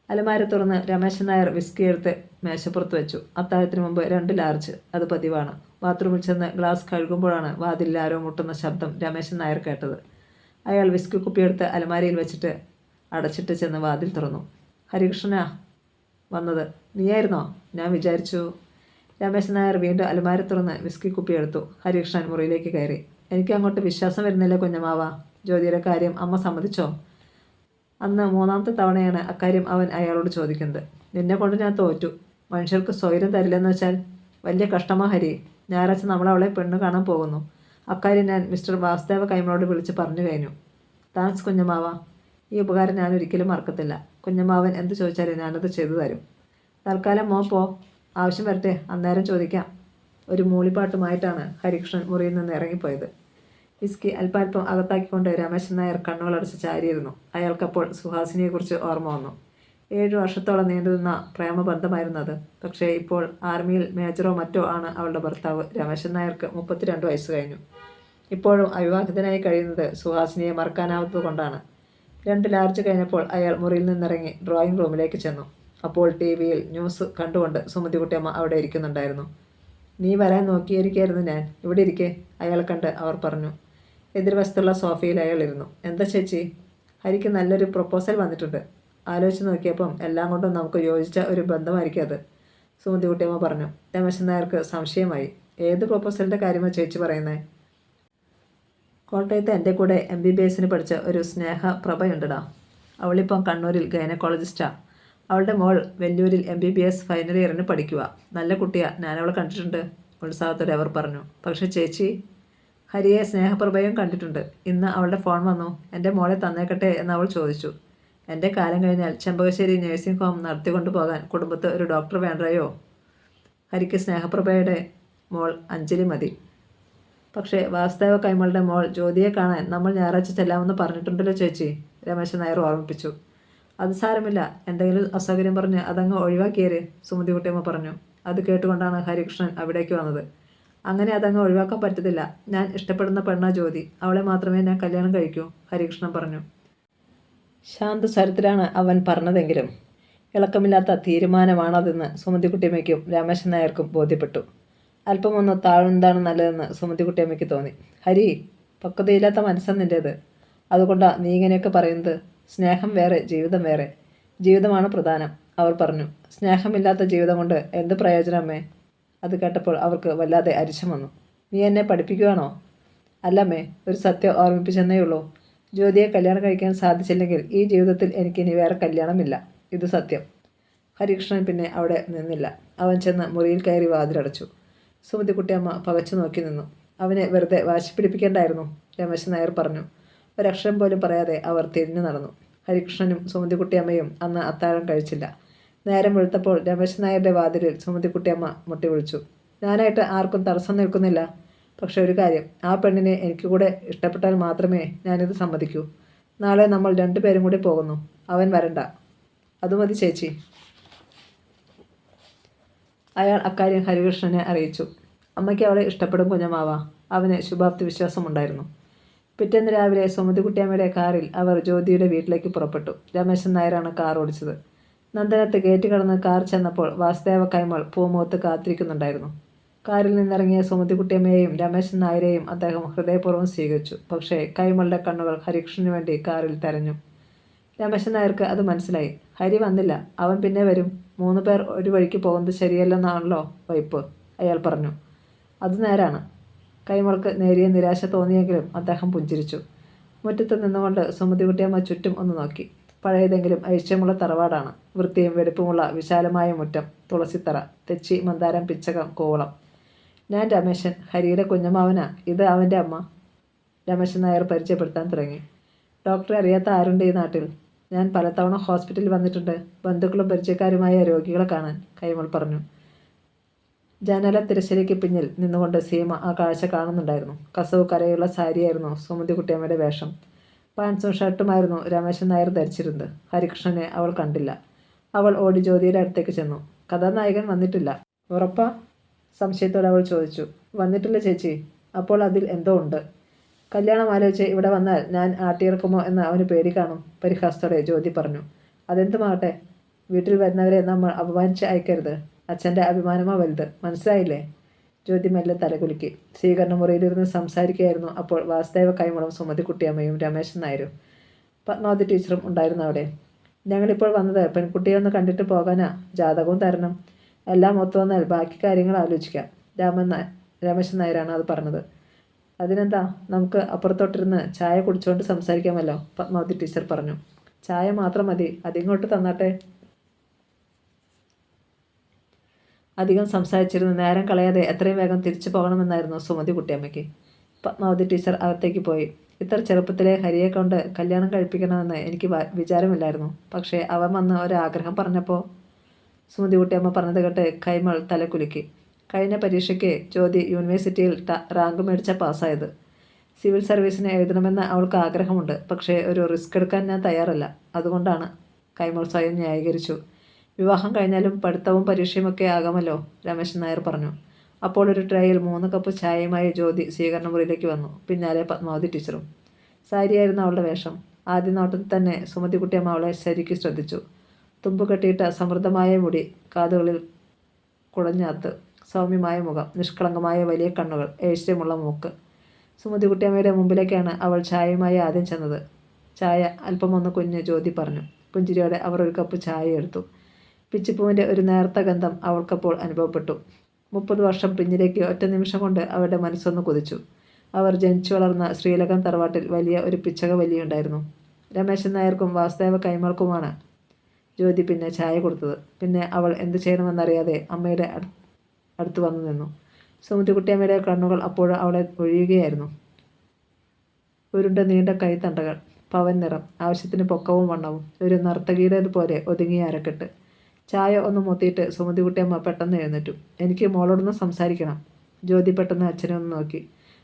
അലമാര തുറന്ന് രമേശൻ നായർ വിസ്കി എടുത്ത് മേശപ്പുറത്ത് വെച്ചു. അത്താഴത്തിന് മുമ്പ് 2 ലാർജ്, അത് പതിവാണ്. ബാത്റൂമിൽ ചെന്ന് ഗ്ലാസ് കഴുകുമ്പോഴാണ് വാതിലിൽ ആരോ മുട്ടുന്ന ശബ്ദം രമേശൻ നായർ കേട്ടത്. അയാൾ വിസ്കി കുപ്പിയെടുത്ത് അലമാരയിൽ വെച്ചിട്ട് അടച്ചിട്ട് ചെന്ന് വാതിൽ തുറന്നു. ഹരികൃഷ്ണനാ വന്നത്? നീയായിരുന്നോ? ഞാൻ വിചാരിച്ചു. രമേശൻ നായർ വീണ്ടും അലമാര തുറന്ന് വിസ്കി കുപ്പിയെടുത്തു. ഹരികൃഷ്ണൻ മുറിയിലേക്ക് കയറി. എനിക്ക് അങ്ങോട്ട് വിശ്വാസം വരുന്നില്ല കുഞ്ഞമാവ. ജ്യോതിയുടെ കാര്യം അമ്മ സമ്മതിച്ചോ? അന്ന് 3ാമത്തെ തവണയാണ് അക്കാര്യം അവൻ അയാളോട് ചോദിക്കുന്നത്. നിന്നെ കൊണ്ട് ഞാൻ തോറ്റു. മനുഷ്യർക്ക് സ്വൈരം തരില്ലെന്ന് വെച്ചാൽ വലിയ കഷ്ടമാ ഹരി. ഞായറാഴ്ച നമ്മളവളെ പെണ്ണ് കാണാൻ പോകുന്നു. അക്കാര്യം ഞാൻ മിസ്റ്റർ വാസുദേവ കൈമളോട് വിളിച്ച് പറഞ്ഞു കഴിഞ്ഞു. താങ്ക്സ് കുഞ്ഞമാവ. ഈ ഉപകാരം ഞാൻ ഒരിക്കലും മറക്കത്തില്ല. കുഞ്ഞമാവൻ എന്ത് ചോദിച്ചാലും ഞാനത് ചെയ്തു തരും. തൽക്കാലം മോൻ പോ. ആവശ്യം വരട്ടെ, അന്നേരം ചോദിക്കാം. ഒരു മൂളിപ്പാട്ടുമായിട്ടാണ് ഹരികൃഷ്ണൻ മുറിയിൽ നിന്ന് ഇറങ്ങിപ്പോയത്. വിസ്കി അല്പാൽപ്പം അകത്താക്കിക്കൊണ്ട് രമേശൻ നായർ കണ്ണുകളടച്ച് ചാരിയിരുന്നു. അയാൾക്കപ്പോൾ സുഹാസിനിയെക്കുറിച്ച് ഓർമ്മ വന്നു. 7 വർഷത്തോളം നീണ്ടുനിന്ന പ്രേമബന്ധമായിരുന്നു അത്. പക്ഷേ ഇപ്പോൾ ആർമിയിൽ മേജറോ മറ്റോ ആണ് അവളുടെ ഭർത്താവ്. രമേശൻ നായർക്ക് 32 വയസ്സ് കഴിഞ്ഞു. ഇപ്പോഴും അവിവാഹിതനായി കഴിയുന്നത് സുഹാസിനിയെ മറക്കാനാവാത്തത് കൊണ്ടാണ്. 2 ലാർജ് കഴിഞ്ഞപ്പോൾ അയാൾ മുറിയിൽ നിന്നിറങ്ങി ഡ്രോയിങ് റൂമിലേക്ക് ചെന്നു. അപ്പോൾ TV-യിൽ ന്യൂസ് കണ്ടുകൊണ്ട് സുമതികുട്ടിയമ്മ അവിടെ ഇരിക്കുന്നുണ്ടായിരുന്നു. നീ വരാൻ നോക്കിയിരിക്കായിരുന്നു ഞാൻ. ഇവിടെ ഇരിക്കേ, അയാളെ കണ്ട് അവർ പറഞ്ഞു. എതിർവശത്തുള്ള സോഫയിൽ അയാൾ ഇരുന്നു. എന്താ ചേച്ചി? ഹരിക്ക് നല്ലൊരു പ്രൊപ്പോസൽ വന്നിട്ടുണ്ട്. ആലോചിച്ച് നോക്കിയപ്പം എല്ലാം കൊണ്ടും നമുക്ക് യോജിച്ച ഒരു ബന്ധമായിരിക്കും അത്, സുമതികുട്ടിയമ്മ പറഞ്ഞു. രമേശൻ നായർക്ക് സംശയമായി. ഏത് പ്രൊപ്പോസലിൻ്റെ കാര്യമാണ് ചേച്ചി പറയുന്നത്? കോട്ടയത്ത് എൻ്റെ കൂടെ MBBS-ന് പഠിച്ച ഒരു സ്നേഹ പ്രഭയുണ്ടടാ. അവളിപ്പം കണ്ണൂരിൽ ഗൈനക്കോളജിസ്റ്റാണ്. അവളുടെ മോൾ വെല്ലൂരിൽ MBBS ഫൈനൽ ഇയറിന് പഠിക്കുക. നല്ല കുട്ടിയാ, ഞാനവളെ കണ്ടിട്ടുണ്ട്, ഉത്സാഹത്തോടെ അവർ പറഞ്ഞു. പക്ഷേ ചേച്ചി, ഹരിയെ സ്നേഹപ്രഭയും കണ്ടിട്ടുണ്ട്. ഇന്ന് അവളുടെ ഫോൺ വന്നു. എൻ്റെ മോളെ തന്നേക്കട്ടെ എന്ന് അവൾ ചോദിച്ചു. എൻ്റെ കാലം കഴിഞ്ഞാൽ ചെമ്പകശ്ശേരി നഴ്സിംഗ് ഹോം നടത്തിക്കൊണ്ടു പോകാൻ കുടുംബത്ത് ഒരു ഡോക്ടർ വേണ്ടയോ? ഹരിക്ക് സ്നേഹപ്രഭയുടെ മോൾ അഞ്ജലി മതി. പക്ഷേ വാസുദേവ കൈമളുടെ മോൾ ജ്യോതിയെ കാണാൻ നമ്മൾ ഞായറാഴ്ച ചെല്ലാമെന്ന് പറഞ്ഞിട്ടുണ്ടല്ലോ ചേച്ചി, രമേശൻ നായർ ഓർമ്മിപ്പിച്ചു. അത് സാരമില്ല, എന്തെങ്കിലും അസൗകര്യം പറഞ്ഞ് അതങ്ങ് ഒഴിവാക്കിയേര്, സുമതികുട്ടിയമ്മ പറഞ്ഞു. അത് കേട്ടുകൊണ്ടാണ് ഹരികൃഷ്ണൻ അവിടേക്ക് വന്നത്. അങ്ങനെ അതങ്ങ് ഒഴിവാക്കാൻ പറ്റത്തില്ല. ഞാൻ ഇഷ്ടപ്പെടുന്ന പെണ്ണ ജ്യോതി. അവളെ മാത്രമേ ഞാൻ കല്യാണം കഴിക്കൂ, ഹരികൃഷ്ണൻ പറഞ്ഞു. ശാന്തസ്വരത്തിലാണ് അവൻ പറഞ്ഞതെങ്കിലും ഇളക്കമില്ലാത്ത തീരുമാനമാണതെന്ന് സുമതികുട്ടിയമ്മയ്ക്കും രമേശൻ നായർക്കും ബോധ്യപ്പെട്ടു. അല്പമൊന്ന് താഴ്ന്നതാണ് നല്ലതെന്ന് സുമതികുട്ടിയമ്മയ്ക്ക് തോന്നി. ഹരി, പക്വതയില്ലാത്ത മനസ്സാണ് നിൻ്റേത്. അതുകൊണ്ടാണ് നീ ഇങ്ങനെയൊക്കെ പറയുന്നത്. സ്നേഹം വേറെ, ജീവിതം വേറെ. ജീവിതമാണ് പ്രധാനം, അവർ പറഞ്ഞു. സ്നേഹമില്ലാത്ത ജീവിതം കൊണ്ട് എന്ത് പ്രയോജനമേ? അത് കേട്ടപ്പോൾ അവർക്ക് വല്ലാതെ അരിശം വന്നു. നീ എന്നെ പഠിപ്പിക്കുകയാണോ? അല്ലമ്മേ, ഒരു സത്യം ഓർമ്മിപ്പിച്ചെന്നേ ഉള്ളൂ. ജ്യോതിയെ കല്യാണം കഴിക്കാൻ സാധിച്ചില്ലെങ്കിൽ ഈ ജീവിതത്തിൽ എനിക്കിനി വേറെ കല്യാണമില്ല. ഇത് സത്യം. ഹരികൃഷ്ണൻ പിന്നെ അവിടെ നിന്നില്ല. അവൻ ചെന്ന് മുറിയിൽ കയറി വാതിലടച്ചു. സുമതികുട്ടിയമ്മ പകച്ചു നോക്കി നിന്നു. അവനെ വെറുതെ വാശി പിടിപ്പിക്കേണ്ടായിരുന്നു, രമേശൻ നായർ പറഞ്ഞു. ഒരക്ഷരം പോലും പറയാതെ അവർ തിരിഞ്ഞു നടന്നു. ഹരികൃഷ്ണനും സുമതികുട്ടിയമ്മയും അന്ന് അത്താഴം കഴിച്ചില്ല. നേരം വെളുത്തപ്പോൾ രമേശൻ നായരുടെ വാതിലിൽ സുമതികുട്ടിയമ്മ മുട്ടി വിളിച്ചു. ഞാനായിട്ട് ആർക്കും തടസ്സം നിൽക്കുന്നില്ല. പക്ഷെ ഒരു കാര്യം, ആ പെണ്ണിനെ എനിക്ക് കൂടെ ഇഷ്ടപ്പെട്ടാൽ മാത്രമേ ഞാനിത് സമ്മതിക്കൂ. നാളെ നമ്മൾ 2 പേരും കൂടി പോകുന്നു. അവൻ വരണ്ട. അതുമതി ചേച്ചി. അയാൾ അക്കാര്യം ഹരികൃഷ്ണനെ അറിയിച്ചു. അമ്മയ്ക്ക് അവളെ ഇഷ്ടപ്പെടും കുഞ്ഞമാവ. അവന് ശുഭാപ്തി വിശ്വാസമുണ്ടായിരുന്നു. പിറ്റേന്ന് രാവിലെ സുമതികുട്ടിയമ്മയുടെ കാറിൽ അവർ ജ്യോതിയുടെ വീട്ടിലേക്ക് പുറപ്പെട്ടു. രമേശൻ നായരാണ് കാർ ഓടിച്ചത്. നന്ദനത്ത് ഗേറ്റ് കടന്ന് കാർ ചെന്നപ്പോൾ വാസുദേവ കൈമൾ പൂമുഖത്ത് കാത്തിരിക്കുന്നുണ്ടായിരുന്നു. കാറിൽ നിന്നിറങ്ങിയ സുമതികുട്ടിയമ്മയെയും രമേശൻ നായരെയും അദ്ദേഹം ഹൃദയപൂർവ്വം സ്വീകരിച്ചു. പക്ഷേ കൈമളുടെ കണ്ണുകൾ ഹരികൃഷ്ണന് വേണ്ടി കാറിൽ തെരഞ്ഞു. രമേശൻ നായർക്ക് അത് മനസ്സിലായി. ഹരി വന്നില്ല, അവൻ പിന്നെ വരും. 3 പേർ ഒരു വഴിക്ക് പോകുന്നത് ശരിയല്ലെന്നാണല്ലോ വൈപ്പ്, അയാൾ പറഞ്ഞു. അത് നേരാണ്. കൈമൾക്ക് നേരിയ നിരാശ തോന്നിയെങ്കിലും അദ്ദേഹം പുഞ്ചിരിച്ചു. മുറ്റത്ത് നിന്നുകൊണ്ട് സുമതികുട്ടിയമ്മ ചുറ്റും ഒന്ന് നോക്കി. പഴയതെങ്കിലും ഐശ്വര്യമുള്ള തറവാടാണ്. വൃത്തിയും വെടുപ്പുമുള്ള വിശാലമായ മുറ്റം, തുളസിത്തറ, തെച്ചി, മന്ദാരം, പിച്ചകം, കൂവളം. ഞാൻ രമേശൻ, ഹരിയുടെ കുഞ്ഞമ്മാവനാ. ഇത് അവൻ്റെ അമ്മ. രമേശൻ നായർ പരിചയപ്പെടുത്താൻ തുടങ്ങി. ഡോക്ടറെ അറിയാത്ത ആരുണ്ട് ഈ നാട്ടിൽ? ഞാൻ പലതവണ ഹോസ്പിറ്റലിൽ വന്നിട്ടുണ്ട്, ബന്ധുക്കളും പരിചയക്കാരുമായ രോഗികളെ കാണാൻ, കൈമൾ പറഞ്ഞു. ജനല തിരശ്ശേരിക്ക് പിന്നിൽ നിന്നുകൊണ്ട് സീമ ആ കാഴ്ച കാണുന്നുണ്ടായിരുന്നു. കസവ് കരയുള്ള സാരിയായിരുന്നു സുമതികുട്ടിയമ്മയുടെ വേഷം. പാൻസും ഷർട്ടുമായിരുന്നു രമേശൻ നായർ ധരിച്ചിരുന്നത്. ഹരികൃഷ്ണനെ അവൾ കണ്ടില്ല. അവൾ ഓടി ജ്യോതിയുടെ അടുത്തേക്ക് ചെന്നു. കഥാനായകൻ വന്നിട്ടില്ല, ഉറപ്പാ? സംശയത്തോടെ അവൾ ചോദിച്ചു. വന്നിട്ടില്ല ചേച്ചി. അപ്പോൾ അതിൽ എന്തോ ഉണ്ട്. കല്യാണം ആലോചിച്ച് ഇവിടെ വന്നാൽ ഞാൻ ആട്ടിയിറക്കുമോ എന്ന് അവന് പേടി കാണും, പരിഹാസത്തോടെ ജ്യോതി പറഞ്ഞു. അതെന്തുമാകട്ടെ, വീട്ടിൽ വരുന്നവരെ നമ്മൾ അപമാനിച്ച് അയക്കരുത്. അച്ഛൻ്റെ അഭിമാനമോ വലുത്, മനസ്സിലായില്ലേ? ജ്യോതി മെല്ലെ തലകുലുക്കി. സ്വീകരണ മുറിയിലിരുന്ന് സംസാരിക്കുകയായിരുന്നു അപ്പോൾ വാസുദേവ കൈമളും സുമതികുട്ടിയമ്മയും രമേശൻ നായരും. പത്മാവതി ടീച്ചറും ഉണ്ടായിരുന്നു അവിടെ. ഞങ്ങളിപ്പോൾ വന്നത് പെൺകുട്ടിയൊന്ന് കണ്ടിട്ട് പോകാനാ. ജാതകവും തരണം. എല്ലാം ഒത്തു വന്നാൽ ബാക്കി കാര്യങ്ങൾ ആലോചിക്കാം. രമേശൻ നായരാണ് അത് പറഞ്ഞത്. അതിനെന്താ, നമുക്ക് അപ്പുറത്തോട്ടിരുന്ന് ചായ കുടിച്ചുകൊണ്ട് സംസാരിക്കാമല്ലോ, പത്മാവതി ടീച്ചർ പറഞ്ഞു. ചായ മാത്രം മതി, അതിങ്ങോട്ട് തന്നാട്ടെ. അധികം സംസാരിച്ചിരുന്ന് നേരം കളയാതെ എത്രയും വേഗം തിരിച്ചു പോകണമെന്നായിരുന്നു സുമതികുട്ടിയമ്മയ്ക്ക്. പത്മാവതി ടീച്ചർ അകത്തേക്ക് പോയി. ഇത്ര ചെറുപ്പത്തിലെ ഹരിയെ കൊണ്ട് കല്യാണം കഴിപ്പിക്കണമെന്ന് എനിക്ക് വിചാരമില്ലായിരുന്നു. പക്ഷേ അവൻ വന്ന് ഒരാഗ്രഹം പറഞ്ഞപ്പോൾ. സുമതികുട്ടിയമ്മ പറഞ്ഞത് കേട്ട് കൈമൾ തലകുലുക്കി. കഴിഞ്ഞ പരീക്ഷയ്ക്ക് ജ്യോതി യൂണിവേഴ്സിറ്റിയിൽ റാങ്ക് മേടിച്ച പാസ്സായത്. സിവിൽ സർവീസിന് എഴുതണമെന്ന് അവൾക്ക് ആഗ്രഹമുണ്ട്. പക്ഷേ ഒരു റിസ്ക് എടുക്കാൻ ഞാൻ തയ്യാറല്ല, അതുകൊണ്ടാണ്, കൈമൾ സ്വയം ന്യായീകരിച്ചു. വിവാഹം കഴിഞ്ഞാലും പഠിത്തവും പരീക്ഷയുമൊക്കെ ആകാമല്ലോ, രമേശൻ നായർ പറഞ്ഞു. അപ്പോൾ ഒരു ട്രേയിൽ 3 കപ്പ് ചായയുമായി ജ്യോതി സ്വീകരണ മുറിയിലേക്ക് വന്നു. പിന്നാലെ പത്മാവതി ടീച്ചറും. സാരിയായിരുന്നു അവളുടെ വേഷം. ആദ്യ നോട്ടത്തിൽ തന്നെ സുമതികുട്ടിയമ്മ അവളെ ശരിക്കും ശ്രദ്ധിച്ചു. തുമ്പ് കെട്ടിയിട്ട സമൃദ്ധമായ മുടി, കാതുകളിൽ കുടഞ്ഞാത്ത്, സൗമ്യമായ മുഖം, നിഷ്കളങ്കമായ വലിയ കണ്ണുകൾ, ഐശ്വര്യമുള്ള മൂക്ക്. സുമതികുട്ടിയമ്മയുടെ മുമ്പിലേക്കാണ് അവൾ ചായയുമായി ആദ്യം ചെന്നത്. ചായ അല്പമൊന്ന് കുഞ്ഞ്, ജ്യോതി പറഞ്ഞു. പുഞ്ചിരിയോടെ അവർ ഒരു കപ്പ് ചായ എടുത്തു. പിച്ചിപ്പൂവിൻ്റെ ഒരു നേർത്ത ഗന്ധം അവൾക്കപ്പോൾ അനുഭവപ്പെട്ടു. 30 വർഷം പിന്നിലേക്ക് ഒറ്റ നിമിഷം കൊണ്ട് അവരുടെ മനസ്സൊന്ന് കുതിച്ചു. അവർ ജനിച്ചു വളർന്ന ശ്രീലകം തറവാട്ടിൽ വലിയ ഒരു പിച്ചക വലിയുണ്ടായിരുന്നു. രമേശൻ നായർക്കും വാസുദേവ കൈമൾക്കുമാണ് ജ്യോതി പിന്നെ ചായ കൊടുത്തത്. പിന്നെ അവൾ എന്ത് ചെയ്യണമെന്നറിയാതെ അമ്മയുടെ അടുത്ത് വന്നു നിന്നു. സുമതികുട്ടിയമ്മയുടെ കണ്ണുകൾ അപ്പോഴും അവളെ ഒഴിയുകയായിരുന്നു. ഉരുണ്ട നീണ്ട കൈത്തണ്ടകൾ, പവൻ നിറം, ആവശ്യത്തിന് പൊക്കവും വണ്ണവും, ഒരു നർത്തകിയുടേതുപോലെ ഒതുങ്ങിയ അരക്കെട്ട്. ചായ ഒന്ന് മുത്തിയിട്ട് സുമതികുട്ടിയമ്മ പെട്ടെന്ന് എഴുന്നേറ്റു. എനിക്ക് മോളോടൊന്ന് സംസാരിക്കണം. ജ്യോതി പെട്ടെന്ന് അച്ഛനെ ഒന്ന് നോക്കി.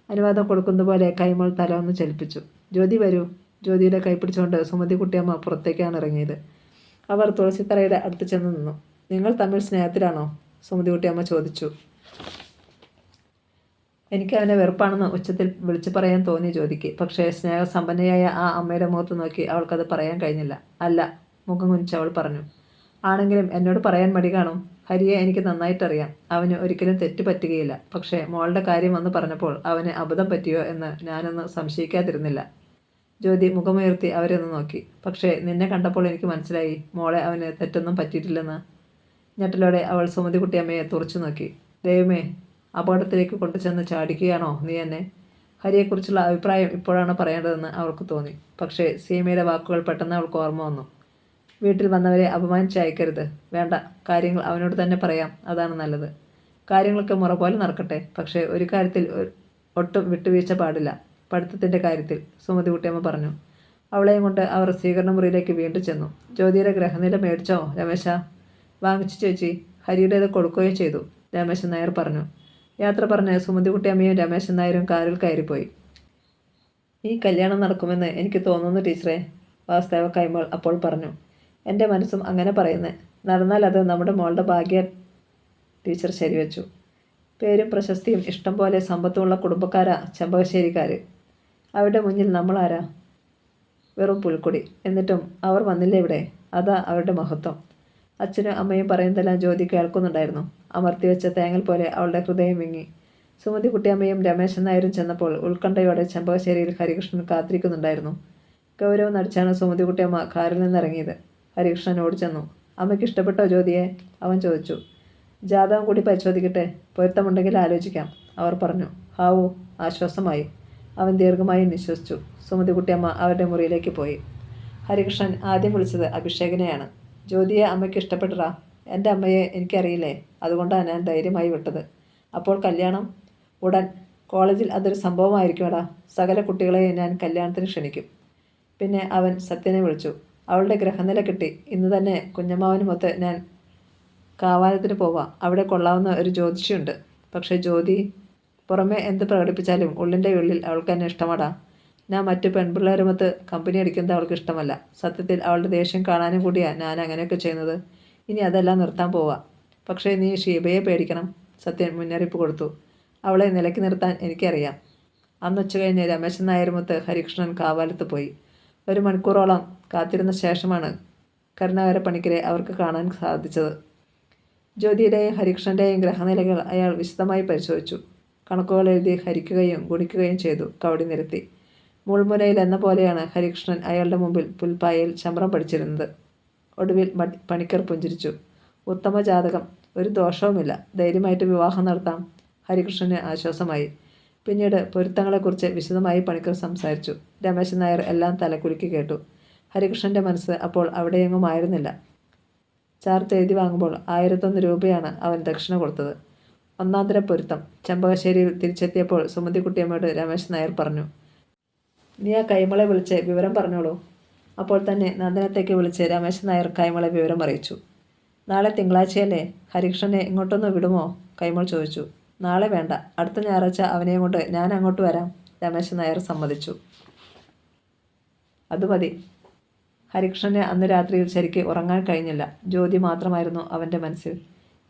അനുവാദം കൊടുക്കുന്ന പോലെ കൈമൾ തല ഒന്ന് ചലിപ്പിച്ചു. ജ്യോതി വരൂ. ജ്യോതിയുടെ കൈ പിടിച്ചുകൊണ്ട് സുമതികുട്ടിയമ്മ പുറത്തേക്കാണ് ഇറങ്ങിയത്. അവർ തുളസിത്തറയുടെ അടുത്ത് ചെന്ന് നിന്നു. നിങ്ങൾ തമ്മിൽ സ്നേഹത്തിലാണോ? സുമതികുട്ടിയമ്മ ചോദിച്ചു. എനിക്ക് അവനെ വെറുപ്പാണെന്ന് ഉച്ചത്തിൽ വിളിച്ചു പറയാൻ തോന്നി ജ്യോതിക്ക്. പക്ഷേ സ്നേഹസമ്പന്നയായ ആ അമ്മയുടെ മുഖത്ത് നോക്കി അവൾക്കത് പറയാൻ കഴിഞ്ഞില്ല. അല്ല, മുഖം കുനിച്ച് അവൾ പറഞ്ഞു. ആണെങ്കിലും എന്നോട് പറയാൻ മടി കാണും. ഹരിയെ എനിക്ക് നന്നായിട്ടറിയാം. അവന് ഒരിക്കലും തെറ്റ് പറ്റുകയില്ല. പക്ഷേ മോളുടെ കാര്യം വന്ന് പറഞ്ഞപ്പോൾ അവന് അബദ്ധം പറ്റിയോ എന്ന് ഞാനൊന്ന് സംശയിക്കാതിരുന്നില്ല. ജ്യോതി മുഖമുയർത്തി അവരെ ഒന്ന് നോക്കി. പക്ഷേ നിന്നെ കണ്ടപ്പോൾ എനിക്ക് മനസ്സിലായി മോളെ അവന് തെറ്റൊന്നും പറ്റിയിട്ടില്ലെന്ന്. ഞെട്ടലോടെ അവൾ സുമതികുട്ടിയമ്മയെ തുറച്ചു നോക്കി. ദൈവമേ, അപകടത്തിലേക്ക് കൊണ്ടുചെന്ന് ചാടിക്കുകയാണോ നീ എന്നെ? ഹരിയെക്കുറിച്ചുള്ള അഭിപ്രായം ഇപ്പോഴാണ് പറയേണ്ടതെന്ന് അവൾക്ക് തോന്നി. പക്ഷേ സീമയുടെ വാക്കുകൾ പെട്ടെന്ന് അവൾക്ക് ഓർമ്മ വന്നു. വീട്ടിൽ വന്നവരെ അപമാനിച്ച് അയക്കരുത്. വേണ്ട, കാര്യങ്ങൾ അവനോട് തന്നെ പറയാം, അതാണ് നല്ലത്. കാര്യങ്ങളൊക്കെ മുറ പോലെ നടക്കട്ടെ. പക്ഷേ ഒരു കാര്യത്തിൽ ഒട്ടും വിട്ടുവീഴ്ച പാടില്ല, പഠിത്തത്തിൻ്റെ കാര്യത്തിൽ, സുമതികുട്ടിയമ്മ പറഞ്ഞു. അവളെയും കൊണ്ട് അവർ സ്വീകരണ മുറിയിലേക്ക് വീണ്ടും ചെന്നു. ജ്യോതിയുടെ ഗ്രഹനില മേടിച്ചോ രമേശ? വാങ്ങിച്ചു ചേച്ചി. ഹരിയുടേത് കൊടുക്കുകയും ചെയ്തു, രമേശൻ നായർ പറഞ്ഞു. യാത്ര പറഞ്ഞ് സുമതികുട്ടിയമ്മയും രമേശൻ നായരും കാറിൽ കയറിപ്പോയി. ഈ കല്യാണം നടക്കുമെന്ന് എനിക്ക് തോന്നുന്നു ടീച്ചറെ, വാസുദേവ കൈമൾ അപ്പോൾ പറഞ്ഞു. എൻ്റെ മനസ്സും അങ്ങനെ പറയുന്നത്. നടന്നാൽ അത് നമ്മുടെ മോളുടെ ഭാഗ്യ, ടീച്ചർ ശരിവെച്ചു. പേരും പ്രശസ്തിയും ഇഷ്ടം പോലെ സമ്പത്തുമുള്ള കുടുംബക്കാരാ ചെമ്പകശ്ശേരിക്കാർ. അവരുടെ മുന്നിൽ നമ്മളാരാ? വെറും പുൽക്കൊടി. എന്നിട്ടും അവർ വന്നില്ലേ ഇവിടെ? അതാ അവരുടെ മഹത്വം. അച്ഛനും അമ്മയും പറയുന്നതെല്ലാം ജ്യോതി കേൾക്കുന്നുണ്ടായിരുന്നു. അമർത്തിവെച്ച തേങ്ങൽ പോലെ അവളുടെ ഹൃദയം വിങ്ങി. സുമതികുട്ടിയമ്മയും രമേശൻ നായരും ചെന്നപ്പോൾ ഉത്കണ്ഠയോടെ ചെമ്പകശ്ശേരിയിൽ ഹരികൃഷ്ണൻ കാത്തിരിക്കുന്നുണ്ടായിരുന്നു. ഗൗരവം നടിച്ചാണ് സുമതികുട്ടിയമ്മ കാറിൽ നിന്നിറങ്ങിയത്. ഹരികൃഷ്ണൻ ഓടി ചെന്നു. അമ്മയ്ക്ക് ഇഷ്ടപ്പെട്ടോ ജ്യോതിയെ? അവൻ ചോദിച്ചു. ജാതകം കൂടി പരിശോധിക്കട്ടെ, പൊരുത്തമുണ്ടെങ്കിൽ ആലോചിക്കാം, അവർ പറഞ്ഞു. ഹാവൂ, ആശ്വാസമായി. അവൻ ദീർഘമായി നിശ്വസിച്ചു. സുമതികുട്ടിയമ്മ അവരുടെ മുറിയിലേക്ക് പോയി. ഹരികൃഷ്ണൻ ആദ്യം വിളിച്ചത് അഭിഷേകിനെയാണ്. ജ്യോതിയെ അമ്മയ്ക്ക് ഇഷ്ടപ്പെട്ടടാ. എൻ്റെ അമ്മയെ എനിക്കറിയില്ലേ, അതുകൊണ്ടാണ് ഞാൻ ധൈര്യമായി വിട്ടത്. അപ്പോൾ കല്യാണം ഉടൻ. കോളേജിൽ അതൊരു സംഭവമായിരിക്കുമെടാ. സകല കുട്ടികളെയും ഞാൻ കല്യാണത്തിന് ക്ഷണിക്കും. പിന്നെ അവൻ സത്യനെ വിളിച്ചു. അവളുടെ ഗ്രഹനില കിട്ടി. ഇന്ന് തന്നെ കുഞ്ഞമ്മാവനുമൊത്ത് ഞാൻ കാവാലത്തിന് പോവാം. അവിടെ കൊള്ളാവുന്ന ഒരു ജ്യോതിഷിയുണ്ട്. പക്ഷേ ജ്യോതി പുറമെ എന്ത് പ്രകടിപ്പിച്ചാലും ഉള്ളിൻ്റെ ഉള്ളിൽ അവൾക്ക് എന്നെ ഇഷ്ടമാടാ. ഞാൻ മറ്റു പെൺപിള്ളേരുമൊത്ത് കമ്പനി അടിക്കുന്നത് അവൾക്ക് ഇഷ്ടമല്ല. സത്യത്തിൽ അവളുടെ ദേഷ്യം കാണാനും കൂടിയാണ് ഞാൻ അങ്ങനെയൊക്കെ ചെയ്യുന്നത്. ഇനി അതെല്ലാം നിർത്താൻ പോവാ. പക്ഷേ നീ ഷീബയെ പേടിക്കണം. സത്യൻ മുന്നറിയിപ്പ് കൊടുത്തു. അവളെ നിലയ്ക്ക് നിർത്താൻ എനിക്കറിയാം. അന്നുച്ച കഴിഞ്ഞ് രമേശൻ നായരുമൊത്ത് ഹരികൃഷ്ണൻ കാവാലത്ത് പോയി. 1 മണിക്കൂറോളം കാത്തിരുന്ന ശേഷമാണ് കരുണാകര പണിക്കരെ അവർക്ക് കാണാൻ സാധിച്ചത്. ജ്യോതിയുടെയും ഹരികൃഷ്ണൻ്റെയും ഗ്രഹനിലകൾ അയാൾ വിശദമായി പരിശോധിച്ചു. കണക്കുകൾ എഴുതി ഹരിക്കുകയും ഗുണിക്കുകയും ചെയ്തു. കവടി നിരത്തി. മുൾമുനയിൽ എന്ന പോലെയാണ് ഹരികൃഷ്ണൻ അയാളുടെ മുമ്പിൽ പുൽപ്പായയിൽ ചമ്രം പഠിച്ചിരുന്നത്. ഒടുവിൽ പണിക്കർ പുഞ്ചിരിച്ചു. ഉത്തമ ജാതകം, ഒരു ദോഷവുമില്ല. ധൈര്യമായിട്ട് വിവാഹം നടത്താം. ഹരികൃഷ്ണന് ആശ്വാസമായി. പിന്നീട് പൊരുത്തങ്ങളെക്കുറിച്ച് വിശദമായി പണിക്കർ സംസാരിച്ചു. രമേശൻ നായർ എല്ലാം തലക്കുലുക്കി കേട്ടു. ഹരികൃഷ്ണൻ്റെ മനസ്സ് അപ്പോൾ അവിടെയെങ്ങും ആയിരുന്നില്ല. ചാർത്ത് എഴുതി വാങ്ങുമ്പോൾ 1001 രൂപയാണ് അവൻ ദക്ഷിണ കൊടുത്തത്. ഒന്നാന്തര പൊരുത്തം. ചെമ്പകശ്ശേരിയിൽ തിരിച്ചെത്തിയപ്പോൾ സുമതിക്കുട്ടിയമ്മയോട് രമേശൻ നായർ പറഞ്ഞു, നീ ആ കൈമളെ വിളിച്ച് വിവരം പറഞ്ഞോളൂ. അപ്പോൾ തന്നെ നന്ദനത്തേക്ക് വിളിച്ച് രമേശൻ നായർ കൈമളെ വിവരം അറിയിച്ചു. നാളെ തിങ്കളാഴ്ചയല്ലേ, ഹരികൃഷ്ണനെ ഇങ്ങോട്ടൊന്ന് വിടുമോ? കൈമൾ ചോദിച്ചു. നാളെ വേണ്ട, അടുത്ത ഞായറാഴ്ച അവനെയും കൊണ്ട് ഞാൻ അങ്ങോട്ട് വരാം. രമേശൻ നായർ സമ്മതിച്ചു. അത് മതി. ഹരികൃഷ്ണന് അന്ന് രാത്രിയിൽ ശരിക്ക് ഉറങ്ങാൻ കഴിഞ്ഞില്ല. ജ്യോതി മാത്രമായിരുന്നു അവൻ്റെ മനസ്സിൽ.